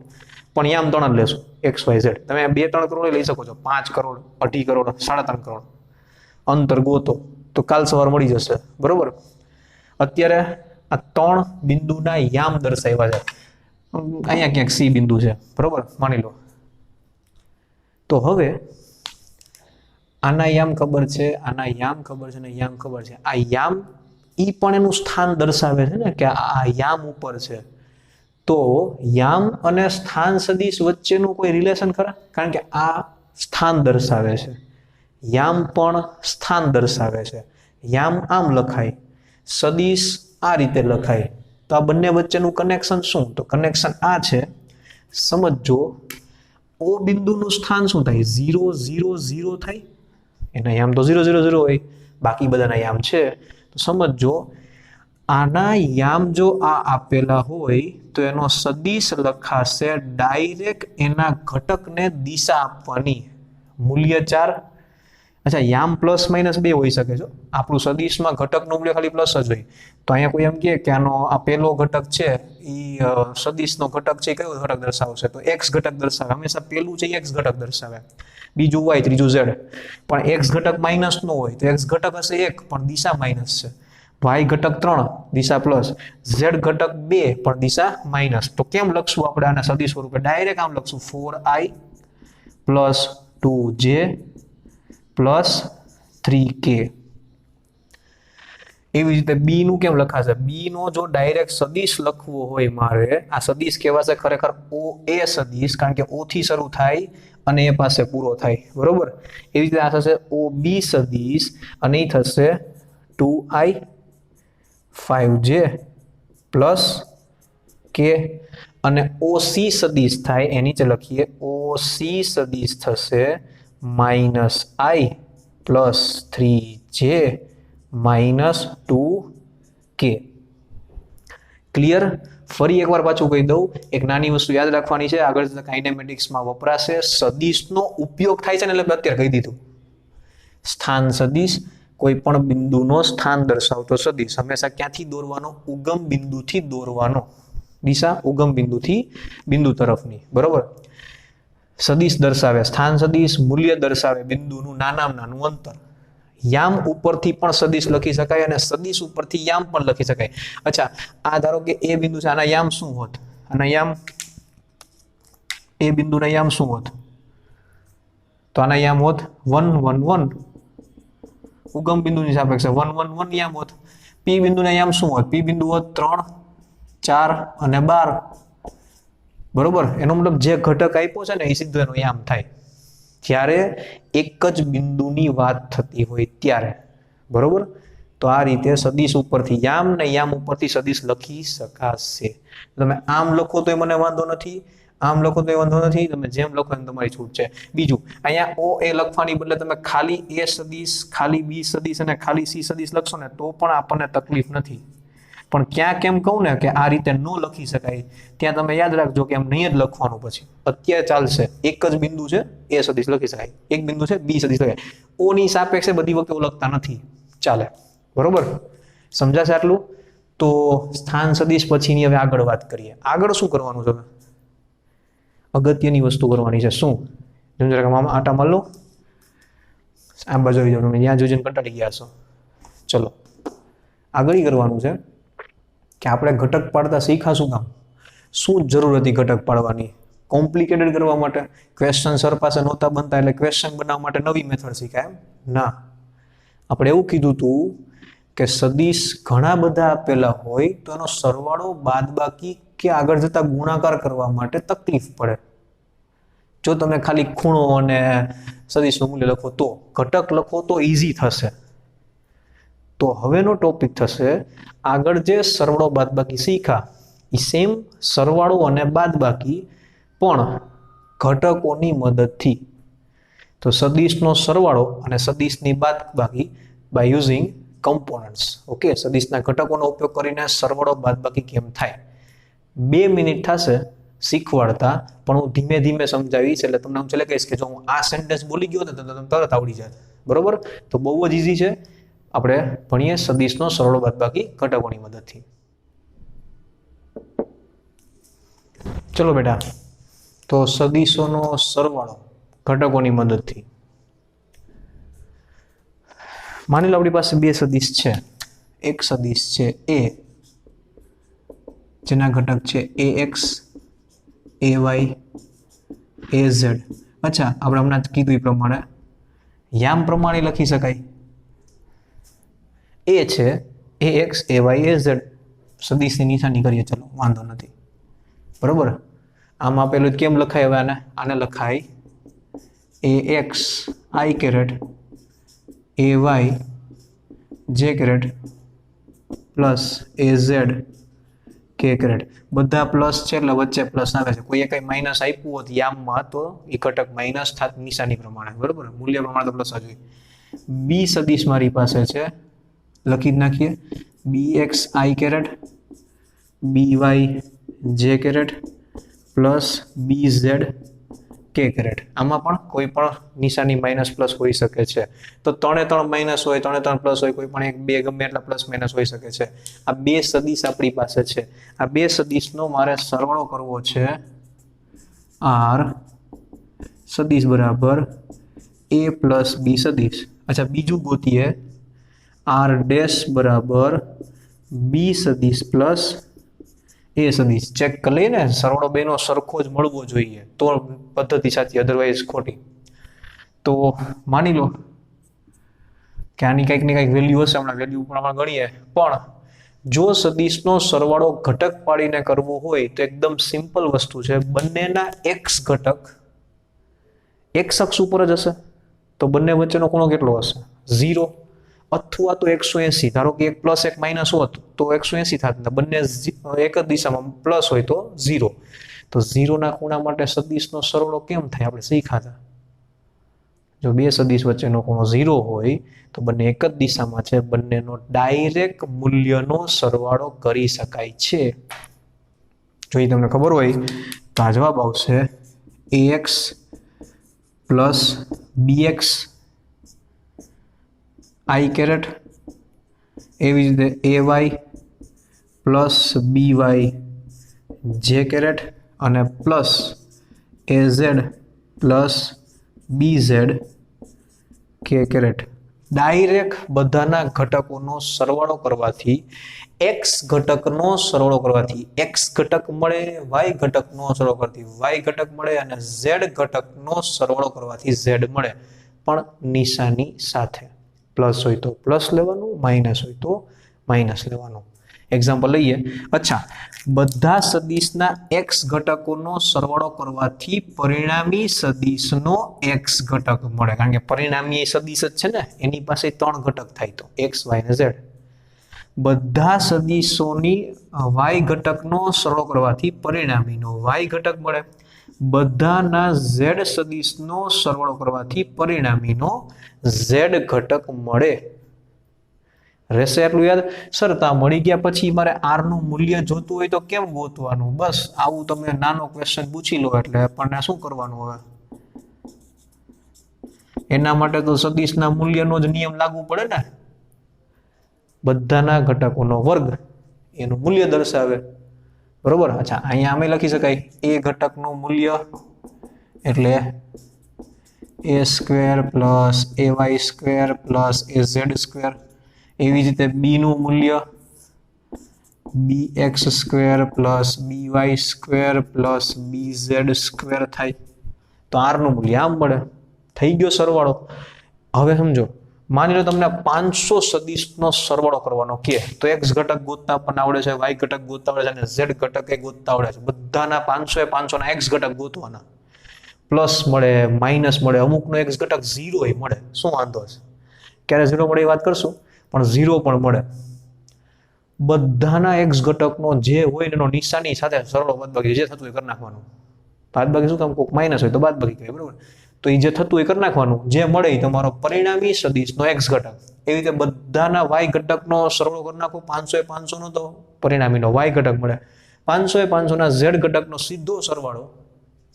પણ યામ ત્રણ જ લેશું XYZ તમે 2-3 કરોડ લઈ શકો છો 5 કરોડ 2.5 કરોડ 3.5 કરોડ અંતર ગોતો તો કાલ સવાર મળી જશે બરોબર। અત્યારે આ ત્રણ બિંદુના યામ દર્શાવ્યા છે અહીંયા ક્યાંક C બિંદુ છે બરોબર માની લો તો હવે આના યામ ખબર છે આના યામ ખબર છે ને યામ ખબર છે આ યામ ઈ પણ એનું સ્થાન દર્શાવે છે ને કે આ યામ ઉપર છે तो याम अने स्थान सदिश वच्चेनुं कोई रिलेशन खरा कारण के आ स्थान दर्शावे छे याम पण स्थान दर्शावे छे याम आम लखाय सदिश आ रीते लखाय तो आ बंने वच्चेनुं कनेक्शन शुं तो कनेक्शन आ छे समझो ओ बिंदुनुं स्थान शुं थाय 0 0 0 थाय एना याम तो 0 0 0 होय बाकी बधाना याम छे तो समझो आना याम जो आ आपेला होय तो एनो सदिश लखाशे डायरेक्ट एना घटक ने दिशा आपवानी मूल्य 4 अच्छा याम प्लस माइनस 2 होई सके छे आपणुं सदिश में घटक नो मूल्य खाली प्लस ज होय तो अहींया कोई एम कहे के आनो आ पेलो घटक छे ई सदिश नो घटक छे कयो घटक दर्शावशे तो x घटक दर्शावे हमेशा पेલું છે x घटक दर्शावे बीजું y ત્રીજું z पण x घटक माइनस नो होय तो x घटक हशे 1 पण दिशा माइनस छे y घटक 3 दिशा प्लस z घटक 2 पर दिशा माइनस तो केम लखशुं आपणे आने सदिश स्वरूपे डायरेक्ट आम लखशुं 4i + 2j + 3k एवी रीते b नु केम लखाशे b नो जो डायरेक्ट सदिश लखवो होय मारे आ सदिश कहेवाशे खरेखर OA सदिश कारण के O थी शरू थाय अने ए पासे पूरो थाय बरोबर एवी रीते आ थशे OB सदिश अने ई थशे 2i 5j प्लस के अने OC सदिश थाय ए नीचे लखीए OC सदिश थशे -i + 3j - 2k ક્લિયર? ફરી એકવાર પાછું કહી દઉં, એક નાની વસ્તુ યાદ રાખવાની છે, આગળ જતા કાઇનેમેટિક્સમાં વપરાશે. સદિશનો ઉપયોગ થાય છે ને, એટલે અત્યારે કહી દીધું. સ્થાન સદિશ, કોઈ પણ બિંદુનો સ્થાન દર્શાવતો સદિશ હંમેશા ક્યાંથી દોરવાનો? ઉગમ બિંદુથી દોરવાનો. દિશા ઉગમ બિંદુથી બિંદુ તરફની, બરોબર. સદિશ દર્શાવે સ્થાન સદિશ, મૂલ્ય દર્શાવે બિંદુનું નાનામાં નાનું અંતર. યામ ઉપરથી પણ સદિશ લખી શકાય અને સદિશ ઉપરથી યામ પણ લખી શકાય. અચ્છા, આ ધારો કે એ બિંદુ છે, આના યામ શું હોત? આના યામ, એ બિંદુના યામ શું હોત? તો આના યામ હોત 1 1 1. ઉગમ બિંદુની સાપેક્ષે 1 1 1 યામ હોત. પી બિંદુના યામ શું હોત? પી બિંદુ હોત 3 4 અને 12. બરોબર, એનો મતલબ જે ઘટક આપ્યો છે ને એ સીધો એનો યામ થાય જ્યારે એક જ બિંદુની વાત થતી હોય ત્યારે. બરોબર, તો આ રીતે સદિશ ઉપરથી યામ ને યામ ઉપરથી સદિશ લખી શકાશે. તમે આમ લખો તો મને વાંધો નથી, આમ લખો તો વાંધો નથી, તમે જેમ લખો એમ તમારી છૂટ છે. બીજું, અહીંયા ઓ એ લખવાની બદલે તમે ખાલી એ સદિશ, ખાલી બી સદિશ અને ખાલી સી સદિશ લખશો ને તો પણ આપણને તકલીફ નથી. પણ ક્યાં કેમ કહું ને કે આ રીતે ન લખી શકાય, ત્યાં તમે યાદ રાખજો કે એમ નહીં જ લખવાનું. પછી અત્યારે ચાલશે, એક જ બિંદુ છે, એ સદિશ લખી શકાય. એક બિંદુ છે, બી સદિશ લખાય. ઓ ની સાપેક્ષે બધી વખતે ઓ લખતા નથી, ચાલે. બરોબર, સમજાશે આટલું? તો સ્થાન સદિશ પછીની હવે આગળ વાત કરીએ. આગળ શું કરવાનું છે? અગત્યની વસ્તુ કરવાની છે. શું? જેમ જરાક મામા આટા માર લો, આ બાજુ આવી જાવ, તમે ત્યાં જોઈને કંટાળી ગયા છો. ચલો આગળ કરવાનું છે કે આપણે ઘટક પાડતા શીખાશું કામ. શું જરૂર હતી ઘટક પાડવાની? કોમ્પ્લિકેટેડ કરવા માટે? ક્વેશ્ચન સર પાસે નહોતા બનતા એટલે ક્વેશ્ચન બનાવવા માટે નવી મેથડ શીખાય? એમ ના, આપણે એવું કીધું હતું કે સદિશ ઘણા બધા આપેલા હોય તો એનો સરવાળો, બાદબાકી કે આગળ જતા ગુણાકાર કરવા માટે તકલીફ પડે. જો તમે ખાલી ખૂણો અને સદિશનું મૂલ્ય લખો તો, ઘટક લખો તો ઈઝી થશે. તો હવેનો ટોપિક થશે આગળ જે સરવાળો બાદબાકી શીખા એ સેમ સરવાળો અને બાદબાકી પણ ઘટકોની મદદથી. તો સદિશનો સરવાળો અને સદિશની બાદબાકી બાય યુઝિંગ કમ્પોનન્ટ્સ. ઓકે, સદિશના ઘટકોનો ઉપયોગ કરીને સરવાળો બાદબાકી કેમ થાય. 2 મિનિટ થશે શીખવાડતા, પણ હું ધીમે ધીમે સમજાવીશ. એટલે તમને હું છેલ્લે કહીશ કે જો હું આ સેન્ટેન્સ બોલી ગયો ને તો તમને તરત આવડી જાય. બરોબર, તો બહુ જ ઈઝી છે. આપણે ભણીએ સદિશનો સરવાળો બાદબાકી ઘટકોની મદદથી. ચલો બેટા, તો સદિશોનો સરવાળો ઘટકોની મદદથી. માની લો આપણી પાસે 2 સદિશ છે. એક સદિશ છે એ, જેના ઘટક છે ax, ay, az. અચ્છા, આપણે હમણાં જ કીધું એ પ્રમાણે યામ પ્રમાણે લખી શકાય. એ છે ax, ay, az. સદિશની નિશાની કરીએ, ચલો વાંધો નથી. બરોબર, આમ આપેલું કેમ લખાય? હવે આને લખાય ax i caret, ay j caret plus az k caret. બધા પ્લસ છે એટલે વચ્ચે પ્લસ આવે છે. કોઈ કઈ માઇનસ આપ્યું હોત યામમાં તો એ ઘટક માઇનસ થાત નિશાની પ્રમાણે. બરોબર, મૂલ્ય પ્રમાણે તો પ્લસ જ હોય. બી સદિશ મારી પાસે છે, લખી જ નાખીએ. bx i caret, by j caret plus bz k caret. આમાં પણ કોઈ પણ નિશાની માઇનસ પ્લસ હોઈ શકે છે. તો 3 માઇનસ હોય, 3 પ્લસ હોય, કોઈ પણ 1 2 ગમે એટલા પ્લસ માઇનસ હોઈ શકે છે. આ 2 સદિશ આપણી પાસે છે. આ 2 સદિશનો મારે સરવાળો કરવો છે. r સદિશ બરાબર a પ્લસ b સદિશ. અચ્છા, બીજું ગોતીએ r ડેશ બરાબર b સદિશ પ્લસ એ સદિશ. ચેક કરી લઈએ ને, સરવાળો બેનો સરખો જ મળવો જોઈએ તો પદ્ધતિ સાચી, અધરવાઇઝ ખોટી. તો માની લો કે આની કંઈક ને કંઈક વેલ્યુ હશે, હમણાં વેલ્યુ પ્રમાણે ગણીએ. પણ જો સદિશનો સરવાળો ઘટક પાડીને કરવો હોય તો એકદમ સિમ્પલ વસ્તુ છે. બંનેના x ઘટક x અક્ષ ઉપર જ હશે, તો બંને વચ્ચેનો ખૂણો કેટલો હશે? 0 અથવા તો 180. ધારો કે 1 પ્લસ 1 માઇનસ હોત તો 180 થાત. બંને એક જ દિશામાં પ્લસ હોય તો 0. તો 0 ના ખૂણા માટે સદિશનો સરવાળો કેમ થાય આપણે શીખ્યા હતા. જો બે સદિશ વચ્ચેનો ખૂણો 0 હોય તો બંને એક જ દિશામાં છે, બંનેનો ડાયરેક્ટ મૂલ્યનો સરવાળો કરી શકાય છે. જો એ તમને ખબર હોય તો આ જવાબ આવશે ax plus bx i caret, એવી જ રીતે ay plus by j caret અને plus az plus bz k caret. Direct બધાના ઘટકોનો સરવાળો કરવાથી x ઘટકનો સરવાળો કરવાથી x ઘટક મળે, y ઘટકનો સરવાળો કરવાથી y ઘટક મળે અને z ઘટકનો સરવાળો કરવાથી z મળે, પણ નિશાની સાથે. પ્લસ હોય તો પ્લસ લેવાનું, માઇનસ હોય તો માઇનસ લેવાનું. એક્ઝામ્પલ લઈએ. અચ્છા, બધા સદિશના x ઘટકોનો સરવાળો કરવાથી પરિણામી સદિશનો x ઘટક મળે, કારણ કે પરિણામી સદિશ જ છે ને, એની પાસે 3 ઘટક થાય તો x y અને z. બધા સદિશોની y ઘટકનો સરવાળો કરવાથી પરિણામીનો y ઘટક મળે, બધાના z સદિશનો સરવાળો કરવાથી પરિણામીનો z ઘટક મળે. રહેશે એટલું યાદ? સર તા મળી ગયા પછી મારે r નું મૂલ્ય જોતું હોય તો કેમ ગોતવાનું? બસ આવું તમે નાનો ક્વેશ્ચન પૂછી લો એટલે આપણને શું કરવાનું? હવે એના માટે તો સદિશના મૂલ્યનો જ નિયમ લાગુ પડે ને. બધાના ઘટકોનો વર્ગ એનું મૂલ્ય દર્શાવે, બરોબર? અચ્છા, અહીંયા અમે લખી શકાય a ઘટકનું મૂલ્ય એટલે a square plus ay square plus az square. એવી જ રીતે b નું મૂલ્ય bx square plus by square plus bz square થાય. તો r નું મૂલ્ય આમ મળે. થઈ ગયો સરવાળો. હવે સમજો, માની લો તમને 500 સદિશનો સરવાળો કરવાનો કે, તો x ઘટક ગોતતા પણ આવડે છે, y ઘટક ગોતતા આવડે છે અને z ઘટક એ ગોતતા આવડે છે. બધાના 500 એ 500 ના x ઘટક ગોતવાના. પ્લસ મળે, માઇનસ મળે, અમુકનો x ઘટક 0 મળે. શું વાંધો છે? ક્યારે 0 મળે એ વાત કરશું, પણ 0 પણ મળે. બધાના x ઘટકનો જે હોય એનો નિશાની સાથે સરવાળો બાદબાકી જે થતું એ કરી નાખવાનું. બાદબાકી શું કામ? કોઈક માઇનસ હોય તો બાદબાકી કહેવાય, બરોબર? તો એ જે થતું એ કરી નાખવાનું, જે મળે એ તમારો પરિણામી સદિશનો x ઘટક. એવી રીતે બધાના y ઘટકનો સરવાળો કરી નાખો, 500 એ 500 નો તો પરિણામીનો y ઘટક મળે. 500 એ 500 ના z ઘટકનો સીધો સરવાળો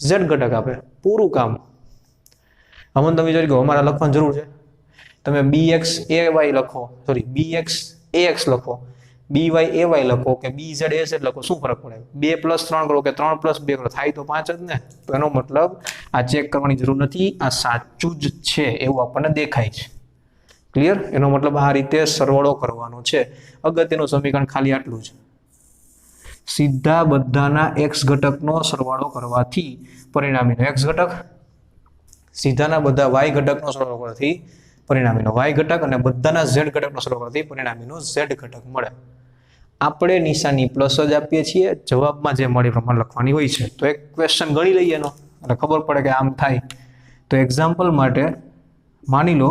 z ઘટક આપે. પૂરું કામ. અમને તમે વિચારી ગયો અમારે લખવાની જરૂર છે? તમે bx ay લખો, સોરી bx ax લખો, by ay લખો કે bz az લખો, શું ફરક પડે? 2 + 3 કરો કે 3 + 2 કરો, થાય તો 5 જ ને. તો એનો મતલબ આ ચેક કરવાની જરૂર નથી, આ સાચું જ છે એવું આપણને દેખાય છે. ક્લિયર? એનો મતલબ આ રીતે સરવાળો કરવાનો છે. અગત્યનું સમીકરણ ખાલી આટલું છે. સીધા બધાના x ઘટકનો સરવાળો કરવાથી પરિણામીનો x ઘટક, સીધાના બધા y ઘટકનો સરવાળો કરવાથી પરિણામીનો y ઘટક અને બધાના z ઘટકનો સરવાળો કરવાથી પરિણામીનો z ઘટક મળે. આપણે નિશાની પ્લસ જ આપીએ છીએ, જવાબમાં જે મળે પ્રમાણે લખવાની હોય છે. તો એક ક્વેશ્ચન ગણી લઈએ એનો એટલે ખબર પડે કે આમ થાય. તો એક્ઝામ્પલ માટે માની લો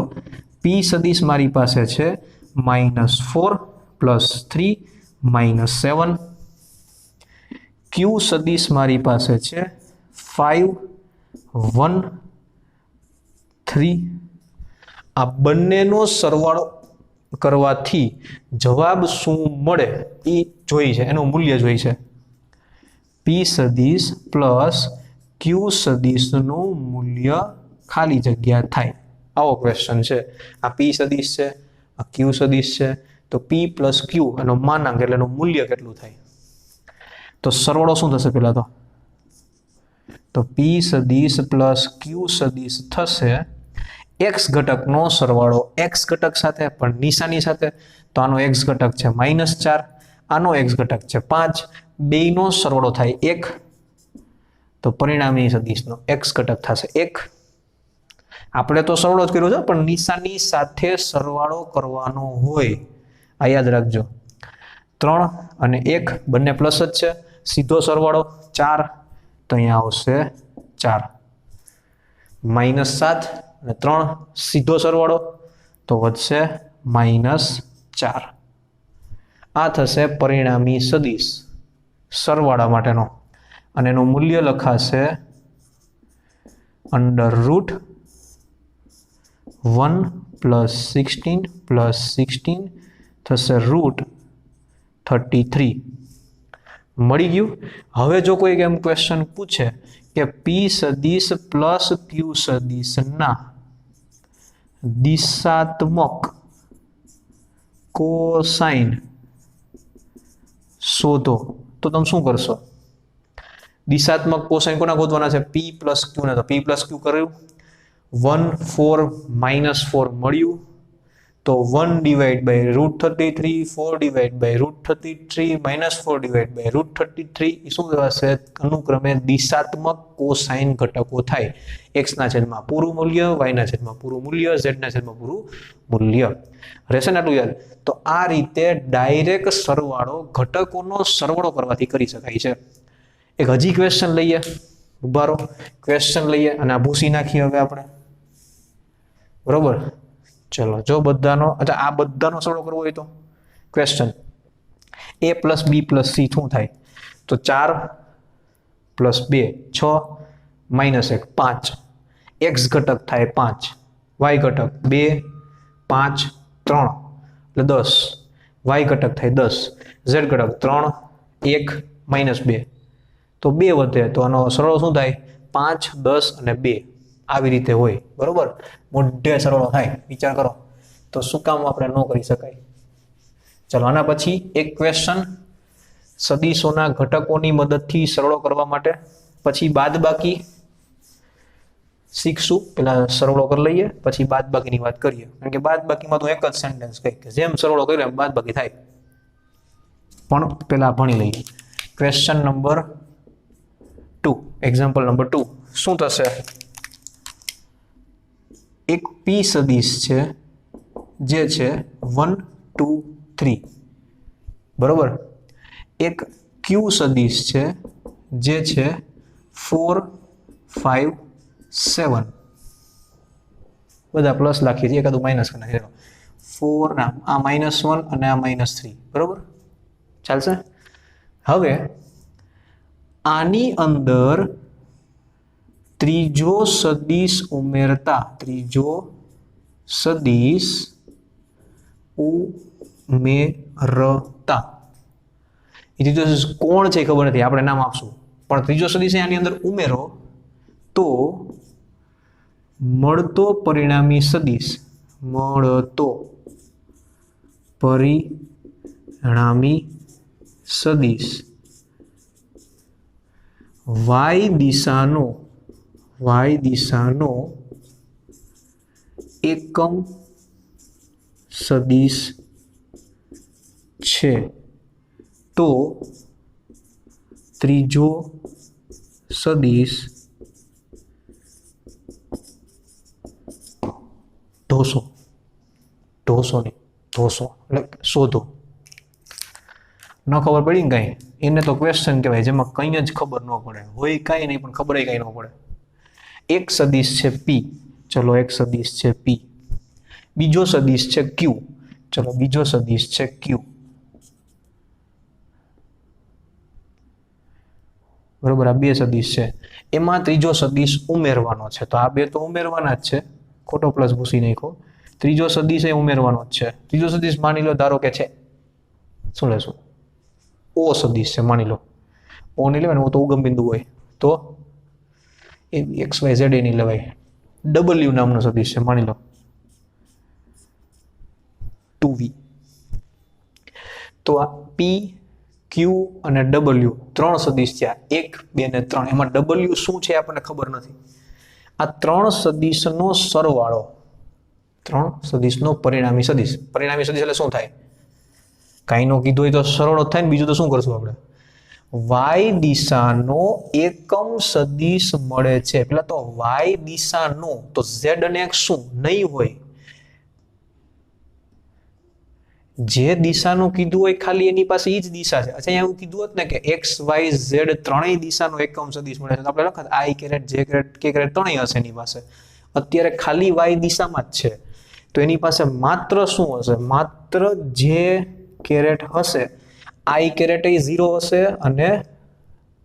p સદિશ મારી પાસે છે -4 + 3 -7. q સદિશ મારી પાસે છે 5 1 3. આ બંનેનો સરવાળો કરવાથી જવાબ શું મળે એ જોઈ છે, એનું મૂલ્ય જોઈ છે. p સદિશ પ્લસ q સદિશનું મૂલ્ય ખાલી જગ્યા થાય. આવો ક્વેશ્ચન છે. આ p સદિશ છે, આ q સદિશ છે, તો p + q એનો માનાંક એટલે એનું મૂલ્ય કેટલું થાય? તો સરવાળો શું થશે પેલા તો p સદિશ પ્લસ q સદિશ થશે x ઘટકનો સરવાળો x ઘટક સાથે પણ નિશાની સાથે. તો આનો x ઘટક છે -4, આનો x ઘટક છે 5, બેયનો સરવાળો થાય 1, તો પરિણામી સદિશનો x ઘટક થશે 1. આપણે તો સરવાળો જ કર્યો છે, પણ નિશાની સાથે સરવાળો કરવાનો હોય. આ યાદ રાખજો. 3 અને 1 બંને પ્લસ જ છે, સીધો સરવાળો 4, તો અહીંયા આવશે 4. -7 અને 3 સીધો સરવાળો તો વધશે -4. આ થશે પરિણામી સદિશ સરવાળા માટેનો, અને એનું મૂલ્ય લખાશે √4 1 + 16 + 16 થશે √33 મળી ગયું। હવે જો કોઈ એમ ક્વેશ્ચન પૂછે કે પી સદિશ પ્લસ ક્યુ સદિશના દિશાત્મક કોસાઇન શોધો તો તમે શું કરશો? દિશાત્મક કોસાઇન કોના ગોતવાના છે? પી પ્લસ ક્યુ ને, તો પી પ્લસ ક્યુ કર્યું, 1 4 -4 મળ્યું, તો 1 divide by √33, 4 divide by √33 -4 divide by √33 એ શું થશે? અનુક્રમે દિશાત્મક કોસાઇન ઘટકો થાય, x ના છેદમાં પૂરું મૂલ્ય, y ના છેદમાં પૂરું મૂલ્ય, z ના છેદમાં પૂરું મૂલ્ય। રહેશે ને આટલું યાદ? તો આ રીતે ડાયરેક્ટ સરવાળો ઘટકોનો સરવાળો કરવાથી કરી શકાય છે। એક હજી ક્વેશ્ચન લઈએ, ઉભા રહો, ક્વેશ્ચન લઈએ અને આ ભૂસી નાખીએ હવે આપણે, બરોબર? ચલો, જો બધાનો, અચ્છા આ બધાનો સરવાળો કરવો હોય તો ક્વેશ્ચન a + b + c શું થાય? તો 4 + 2 6 -1 5, x ઘટક થાય 5, y ઘટક 2 5 3 એટલે 10, y ઘટક થાય 10, z ઘટક 3 1 -2 તો 2 વધે, તો આનો સરવાળો શું થાય? 5 10 અને 2 આવી રીતે હોય, બરોબર? મોઢે સરવાળો થાય, વિચાર કરો તો શું કામ આપણે ન કરી શકાય? ચલો, આના પછી એક ક્વેશ્ચન સદિશોના ઘટકોની મદદથી સરવાળો કરવા માટે, પછી બાદબાકી શીખશું, પેલા સરવાળો કરી લઈએ પછી બાદબાકીની વાત કરીએ, કારણ કે બાદબાકીમાં તો એક જ સેન્ટેન્સ કહે કે જેમ સરવાળો કર્યો એમ બાદબાકી થાય, પણ પેલા ભણી લઈએ। ક્વેશ્ચન નંબર 2, એક્ઝામ્પલ નંબર 2 શું થશે? એક પી સદિશ છે જે છે 1 2 3, બરોબર? એક ક્યુ સદિશ છે જે છે 4 5 7, બધા પ્લસ લખીએ છીએ, એકાદું માઇનસ કરી નાખીએ, 4 ના આ -1 અને આ -3, બરોબર? ચાલશે? હવે આની અંદર ત્રીજો સદિશ ઉમેરતા, ત્રીજો સદિશ ઉમેરતા, એ ત્રીજો સદિશ કોણ છે ખબર નથી, આપણે નામ આપશું, પણ ત્રીજો સદિશ આની અંદર ઉમેરો તો મળતો પરિણામી સદિશ, મળતો પરિણામી સદિશ y દિશાનો એકમ સદિશ છે, તો ત્રીજો સદિશ ઢોસો એટલે શોધો। ન ખબર પડી ને કઈ, એને તો ક્વેશ્ચન કહેવાય, જેમાં કંઈ જ ખબર ન પડે, હોય કાંઈ નહીં પણ ખબર કંઈ ન પડે। એક સદિશ છે પી, ચલો એક સદિશ છે પી, બીજો સદિશ છે ક્યુ, ચલો બીજો સદિશ છે ક્યુ, બરોબર? આ બે સદિશ છે, એમાં ત્રીજો સદિશ ઉમેરવાનો છે, તો આ બે તો ઉમેરવાના જ છે, ખોટો પ્લસ ભૂસી નાખ્યો, ત્રીજો સદિશ એ ઉમેરવાનો જ છે। ત્રીજો સદિશ માની લો, ધારો કે છે, શું લેશું? ઓ સદિશ છે, માની લો, ઓ નહીં લેવાય ને, ઓ તો ઉગમ બિંદુ હોય, તો એ x y z નહીં લેવાય, ડબલ્યુ નામનો સદિશ છે, માની લો 2v, તો આ પી ક્યુ અને ડબલ્યુ ત્રણ સદિશ છે, 1 2 ને 3, એમાં ડબલ્યુ શું છે આપણને ખબર નથી, આ ત્રણ સદિશનો સરવાળો, ત્રણ સદિશનો પરિણામી સદિશ, પરિણામી સદિશ એટલે શું થાય? કાંઈ નો કીધું હોય તો સરવાળો થાય ને, બીજું તો શું કરશું આપણે? y દિશાનો એકમ સદિશ મળે છે, પેલા તો y દિશાનો, તો z અને x શું નહીં હોય, જે દિશાનું કીધું હોય ખાલી એની પાસે એ જ દિશા છે। અચ્છા, એવું કીધું હોત ને કે x y z ત્રણેય દિશાનો એકમ સદિશ મળે છે, તો આપણે લખત i caret j caret k caret ત્રણેય હશે એની પાસે, અત્યારે ખાલી y દિશામાં જ છે, તો એની પાસે માત્ર શું હશે? માત્ર j કેરેટ હશે, i કેરેટ એ 0 હશે અને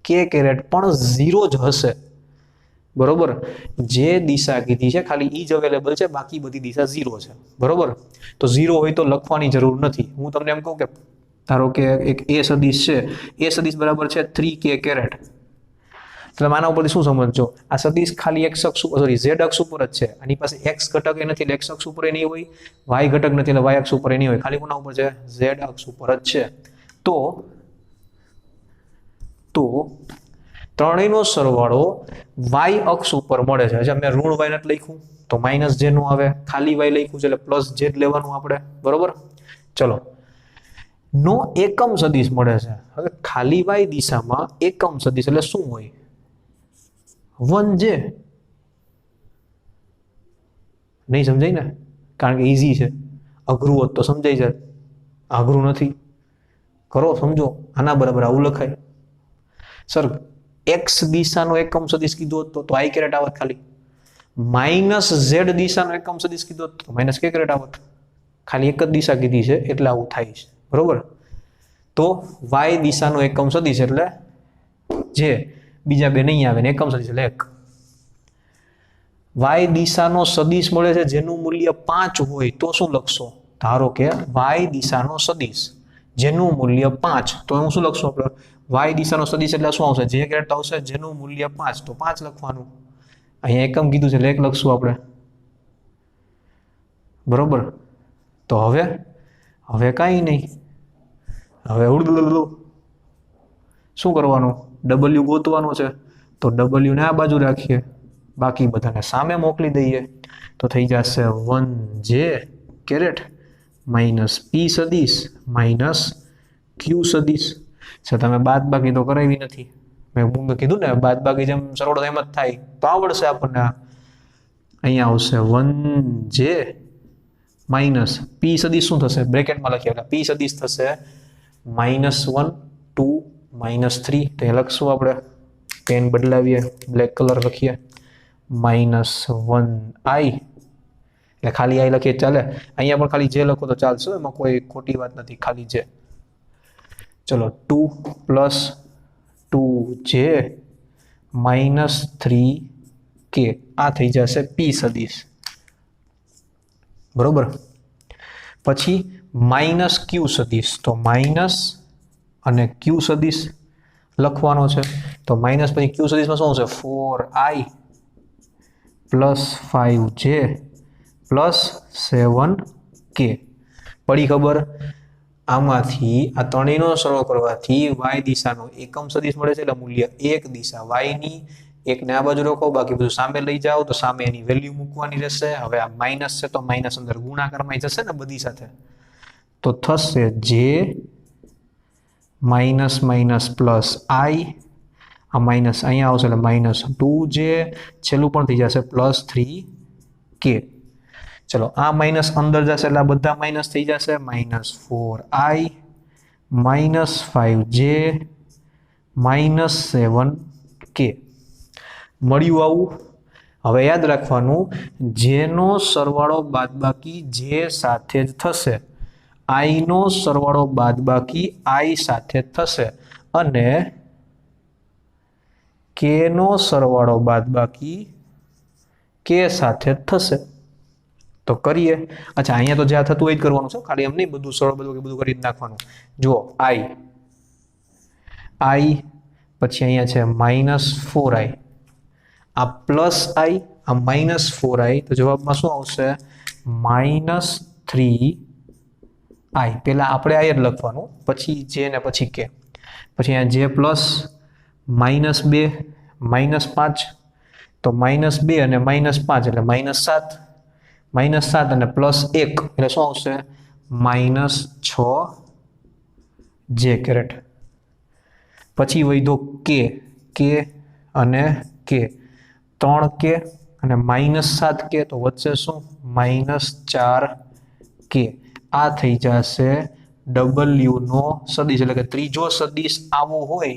k કેરેટ પણ 0 જ હશે, બરોબર, જે દિશા કીધી છે ખાલી ઈ જ અવેલેબલ છે, બાકી બધી દિશા 0 છે. બરોબર, તો 0 હોય તો લખવાની જરૂર નથી. હું તમને એમ કહું કે ધારો કે એક એ સદિશ છે, એ સદિશ બરાબર છે 3k કેરેટ. એટલે આના ઉપરથી શું સમજજો, આ સદિશ ખાલી x અક્ષ ઉપર, સોરી z અક્ષ ઉપર જ છે. આની પાસે x ઘટક એ નથી એટલે x અક્ષ ઉપર એ નહીં હોય, y ઘટક નથી એટલે y અક્ષ ઉપર એ નહીં હોય, ખાલી કોના ઉપર છે? z અક્ષ ઉપર જ છે. તો ત્રણેયનો સરવાળો y અક્ષ ઉપર મળે છે. મેં ઋણ y નથી લખ્યું તો માઇનસ j નું આવે, ખાલી y લખ્યું છે એટલે પ્લસ j લેવાનું આપણે. બરોબર, ચલો નો એકમ સદિશ મળે છે. હવે ખાલી y દિશામાં એકમ સદિશ એટલે શું હોય? 1j. નહીં સમજાય ને, કારણ કે ઈઝી છે. અઘરું હોત તો સમજાઈ જાય, અઘરું નથી. કરો, સમજો. આના બરાબર આવું લખાય. સર x દિશાનો એકમ સદિશ કીધો તો i કેરેટ આવત ખાલી. માઇનસ z દિશાનો એકમ સદિશ કીધો તો માઇનસ k કેરેટ આવત. ખાલી એક જ દિશા કીધી છે એટલે આવું થાય છે. બરોબર, તો y દિશાનો એકમ સદિશ એટલે જે બીજા બે નહીં આવે ને એકમ સદિશ એટલે 1. y દિશાનો સદિશ મળે છે જેનું મૂલ્ય 5 હોય તો શું લખશો? ધારો કે y દિશાનો સદિશ જેનું મૂલ્ય 5, તો હું શું લખશું આપણે? y દિશાનો સદિશ એટલે શું આવશે? જે કેરેટ આવશે જેનું મૂલ્ય 5, તો 5 લખવાનું. અહીંયા એકમ કીધું છે એટલે 1 લખશું આપણે. બરોબર, તો હવે કાંઈ નહીં. હવે શું કરવાનું? w ગોતવાનો છે. તો w ને આ બાજુ રાખીએ, બાકી બધાને સામે મોકલી દઈએ. તો થઈ જશે 1j કેરેટ માઇનસ p સદિશ માઇનસ q સદિશ. તમે બાદ બાકી તો કરાવી નથી. મેં કીધું ને બાદ બાકી જેમ સરળ એમ જ થાય તો આવડશે આપણને. અહીંયા આવશે 1j માઇનસ p સદિશ શું થશે? બ્રેકેટમાં લખીએ એટલે p સદિશ થશે -1 2 -3. તો એ લખશું આપણે, પેન બદલાવીએ, બ્લેક કલર લખીએ, -1i એટલે ખાલી i લખીએ ચાલે. અહીંયા પણ ખાલી j લખો તો ચાલશે, એમાં કોઈ ખોટી વાત નથી, ખાલી j. ચલો 2 + 2j -3k આ થઈ જશે p સદિશ. બરોબર, પછી -q સદિશ, તો માઇનસ અને q સદિશ લખવાનો છે. તો માઇનસ પછી q સદિશમાં શું આવશે? 4i + 5j + 7k. પડી ખબર? આમાંથી આ ત્રણેયનો સરળ કરવાથી y દિશાનો એકમ સદિશ મળે છે એટલે મૂલ્ય 1 દિશા y ની, એકને આ બાજુ રાખો, બાકી બધું સામે લઈ જાઓ તો સામે એની વેલ્યુ મૂકવાની રહેશે. હવે આ માઇનસ છે તો માઇનસ અંદર ગુણાકારમાં જશે ને બધી સાથે, તો થશે j minus minus plus i, આ માઇનસ અહીંયા આવશે એટલે -2j, છેલ્લું પણ થઈ જશે +3k. ચલો આ માઇનસ અંદર જશે એટલે આ બધા માઇનસ થઈ જશે, -4i -5j -7k મળ્યું આવું. હવે યાદ રાખવાનું, જેનો સરવાળો બાદબાકી j સાથે જ થશે, i નો સરવાળો બાદબાકી i સાથે થશે અને k નો સરવાળો બાદબાકી k સાથે થશે. તો કરીએ. અચ્છા, અહીંયા તો જ્યાં થતું હોય જ કરવાનું છે, ખાલી એમ નહીં બધું સરળ બધું કરી જ નાખવાનું. જુઓ i પછી અહીંયા છે -4i, આ +i, આ -4i, તો જવાબમાં શું આવશે? -3i. પહેલા આપણે i જ લખવાનું, પછી j ને પછી k, પછી અહીંયા j પ્લસ -2 -5, તો -2 અને -5 એટલે -7, -7 અને +1 એટલે શું આવશે? -6j caret. પછી વધ્યો k અને k, 3k અને -7k, તો વચ્ચે શું? -4k. આ થઈ જશે w નો સદિશ, એટલે કે ત્રીજો સદિશ આવો હોય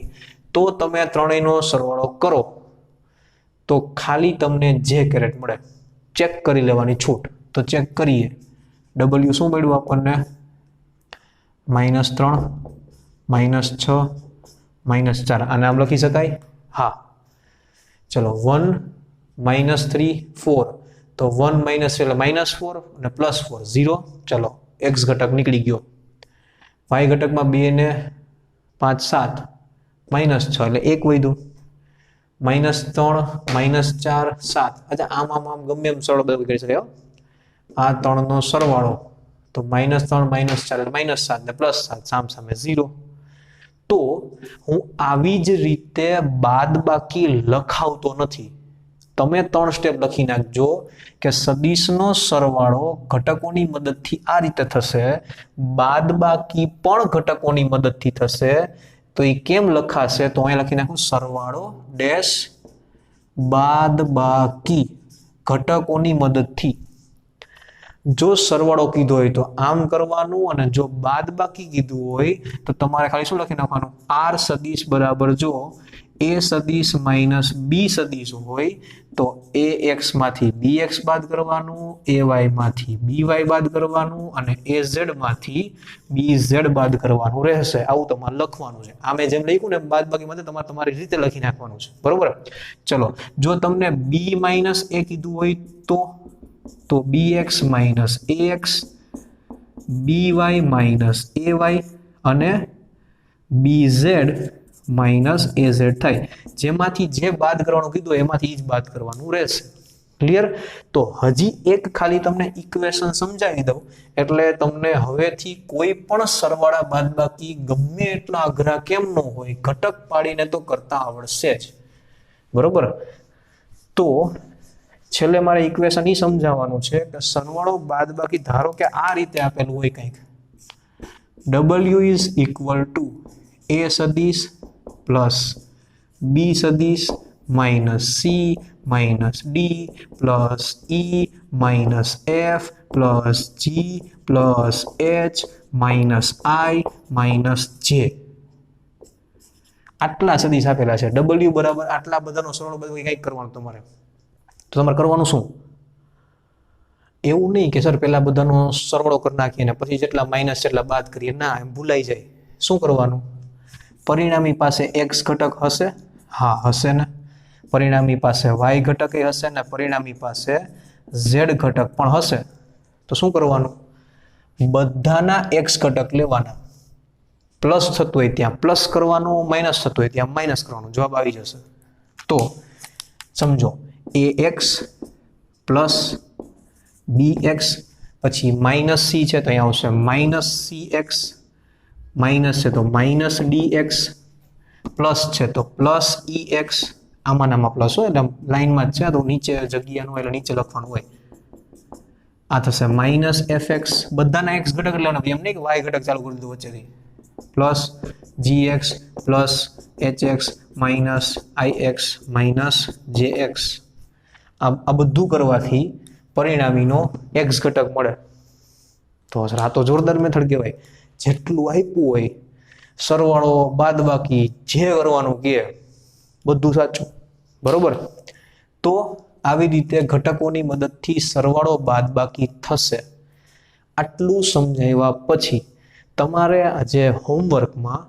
તો તમે ત્રણેયનો સરવાળો કરો તો ખાલી તમને j કેરેટ મળે. ચેક કરી લેવાની છૂટ. તો ચેક કરીએ, w શું મળ્યું આપણને? -3 -6 -4. આને આમ લખી શકાય? હા. ચલો 1 -3 4 તો 1 માઇનસ એટલે -4 અને +4 0. ચલો x ઘટક નીકળી ગયો. y ઘટકમાં 2 ને 5 7 -6 એટલે 1 વધ્યું. -3 -4 7. અચ્છા આમ ગમે એમ સરળ બધું કરી શકાય. આ 3 નો સરવાળો તો -3 -4 એટલે -7 ને +7 સામે 0. તો હું આવી જ રીતે બાદબાકી લખાવતો નથી. તમે 3 સ્ટેપ લખી નાખજો કે સદિશનો સરવાળો ઘટકોની મદદથી આ રીતે થશે, બાદબાકી પણ ઘટકોની મદદથી થશે. તો એ કેમ લખાશે? તો અહીંયા લખી નાખું સરવાળો ડેશ બાદબાકી ઘટકોની મદદથી. જો સરવાળો કીધો હોય તો આમ કરવાનું, અને જો બાદબાકી કીધું હોય તો તમારે ખાલી શું લખી નાખવાનું? r સદિશ બરાબર જો a સદિશ માઇનસ b સદિશ હોય તો ax માંથી bx બાદ કરવાનું, ay માંથી by બાદ કરવાનું, અને az માંથી bz બાદ કરવાનું રહેશે. આવું તમારે લખવાનું છે. આમે જેમ લખ્યું ને બાદબાકી માટે તમારે તમારી રીતે લખી નાખવાનું છે. બરોબર? ચલો, જો તમને b માઇનસ a કીધું હોય તો bx minus ax, by minus ay અને bz માઇનસ az થાય. જેમાંથી જે બાદ કરવાનું કીધું એમાંથી જ બાદ કરવાનું રહેશે. ક્લિયર? તો હજી એક ખાલી તમને ઇક્વેશન સમજાવી દઉં એટલે તમને હવેથી કોઈ પણ સરવાળા બાદબાકી ગમે એટલા અઘરા કેમ ન હોય, ઘટક પાડીને તો કરતા આવડશે જ. બરોબર? તો છેલ્લે મારે ઇક્વેશન એ સમજાવવાનું છે કે સરવાળો બાદબાકી ધારો કે આ રીતે આપેલું હોય કંઈક, w is equal to a સદિશ પ્લસ b સદિશ minus c minus d plus e minus f plus g plus h minus i minus j. આટલા સદિશ આપેલા છે. w બરાબર આટલા બધાનો સરવાળો બધું કંઈક કરવાનું તમારે. તો તમારે કરવાનું શું? એવું નહીં કે સર પેલા બધાનો સરવાળો કરી નાખીએ ને પછી જેટલા માઇનસ જેટલા બાદ કરીએ. ના, એમ ભૂલાઈ જાય. શું કરવાનું? પરિણામી પાસે x ઘટક હશે? હા, હશે ને. પરિણામી પાસે y ઘટક હશે ને પરિણામી પાસે z ઘટક પણ હશે. તો શું કરવાનું? બધાના x ઘટક લેવાના. પ્લસ થતું હોય ત્યાં પ્લસ કરવાનું, માઇનસ થતું હોય ત્યાં માઇનસ કરવાનું. જવાબ આવી જશે. તો સમજો ax પ્લસ bx પછી માઇનસ c છે તો અહીંયા આવશે માઇનસ cx, માઇનસ છે તો માઇનસ dx, પ્લસ છે તો પ્લસ ex. આમાં પ્લસ હોય એટલે લાઈનમાં જ છે તો નીચે જગ્યા ન હોય એટલે નીચે લખવાનું હોય. આ થશે માઇનસ fx. બધાના x ઘટક લેવાના, એમ નહીં કે y ઘટક ચાલુ કરી દીધું વચ્ચેથી. Plus gx plus hx minus ix minus jx. આ બધું કરવાથી પરિણામીનો x ઘટક મળે. તો આ તો જોરદાર મેથડ કહેવાય. જેટલું આપ્યું હોય સરવાળો બાદબાકી જે કરવાનું કે બધું સાચું. બરોબર? તો આવી રીતે ઘટકોની મદદથી સરવાળો બાદબાકી થશે. આટલું સમજાવ્યા પછી તમારે આજે હોમવર્કમાં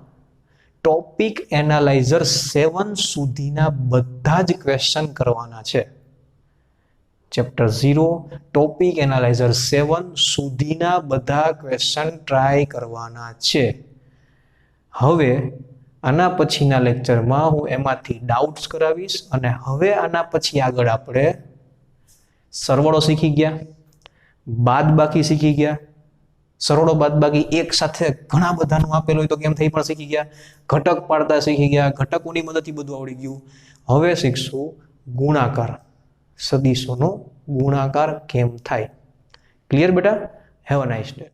ટોપિક એનાલાઇઝર 7 સુધીના બધા જ ક્વેશ્ચન કરવાના છે. ચેપ્ટર 0 ટોપિક એનાલાઇઝર 7 સુધીના બધા ક્વેશ્ચન ટ્રાય કરવાના છે. હવે આના પછીના લેક્ચરમાં હું એમાંથી ડાઉટ્સ કરાવીશ, અને હવે આના પછી આગળ આપણે સરવાળો શીખી ગયા, બાદબાકી શીખી ગયા. સરવાળો બાદબાકી એક સાથે ઘણા બધાનું આપેલું હોય તો કેમ થઈ પણ શીખી ગયા. ઘટક પાડતા શીખી ગયા, ઘટકોની મદદથી બધું આવડી ગયું. હવે શીખશું ગુણાકાર. સદિશોનો ગુણાકાર કેમ થાય. ક્લિયર બેટા? Have a nice day.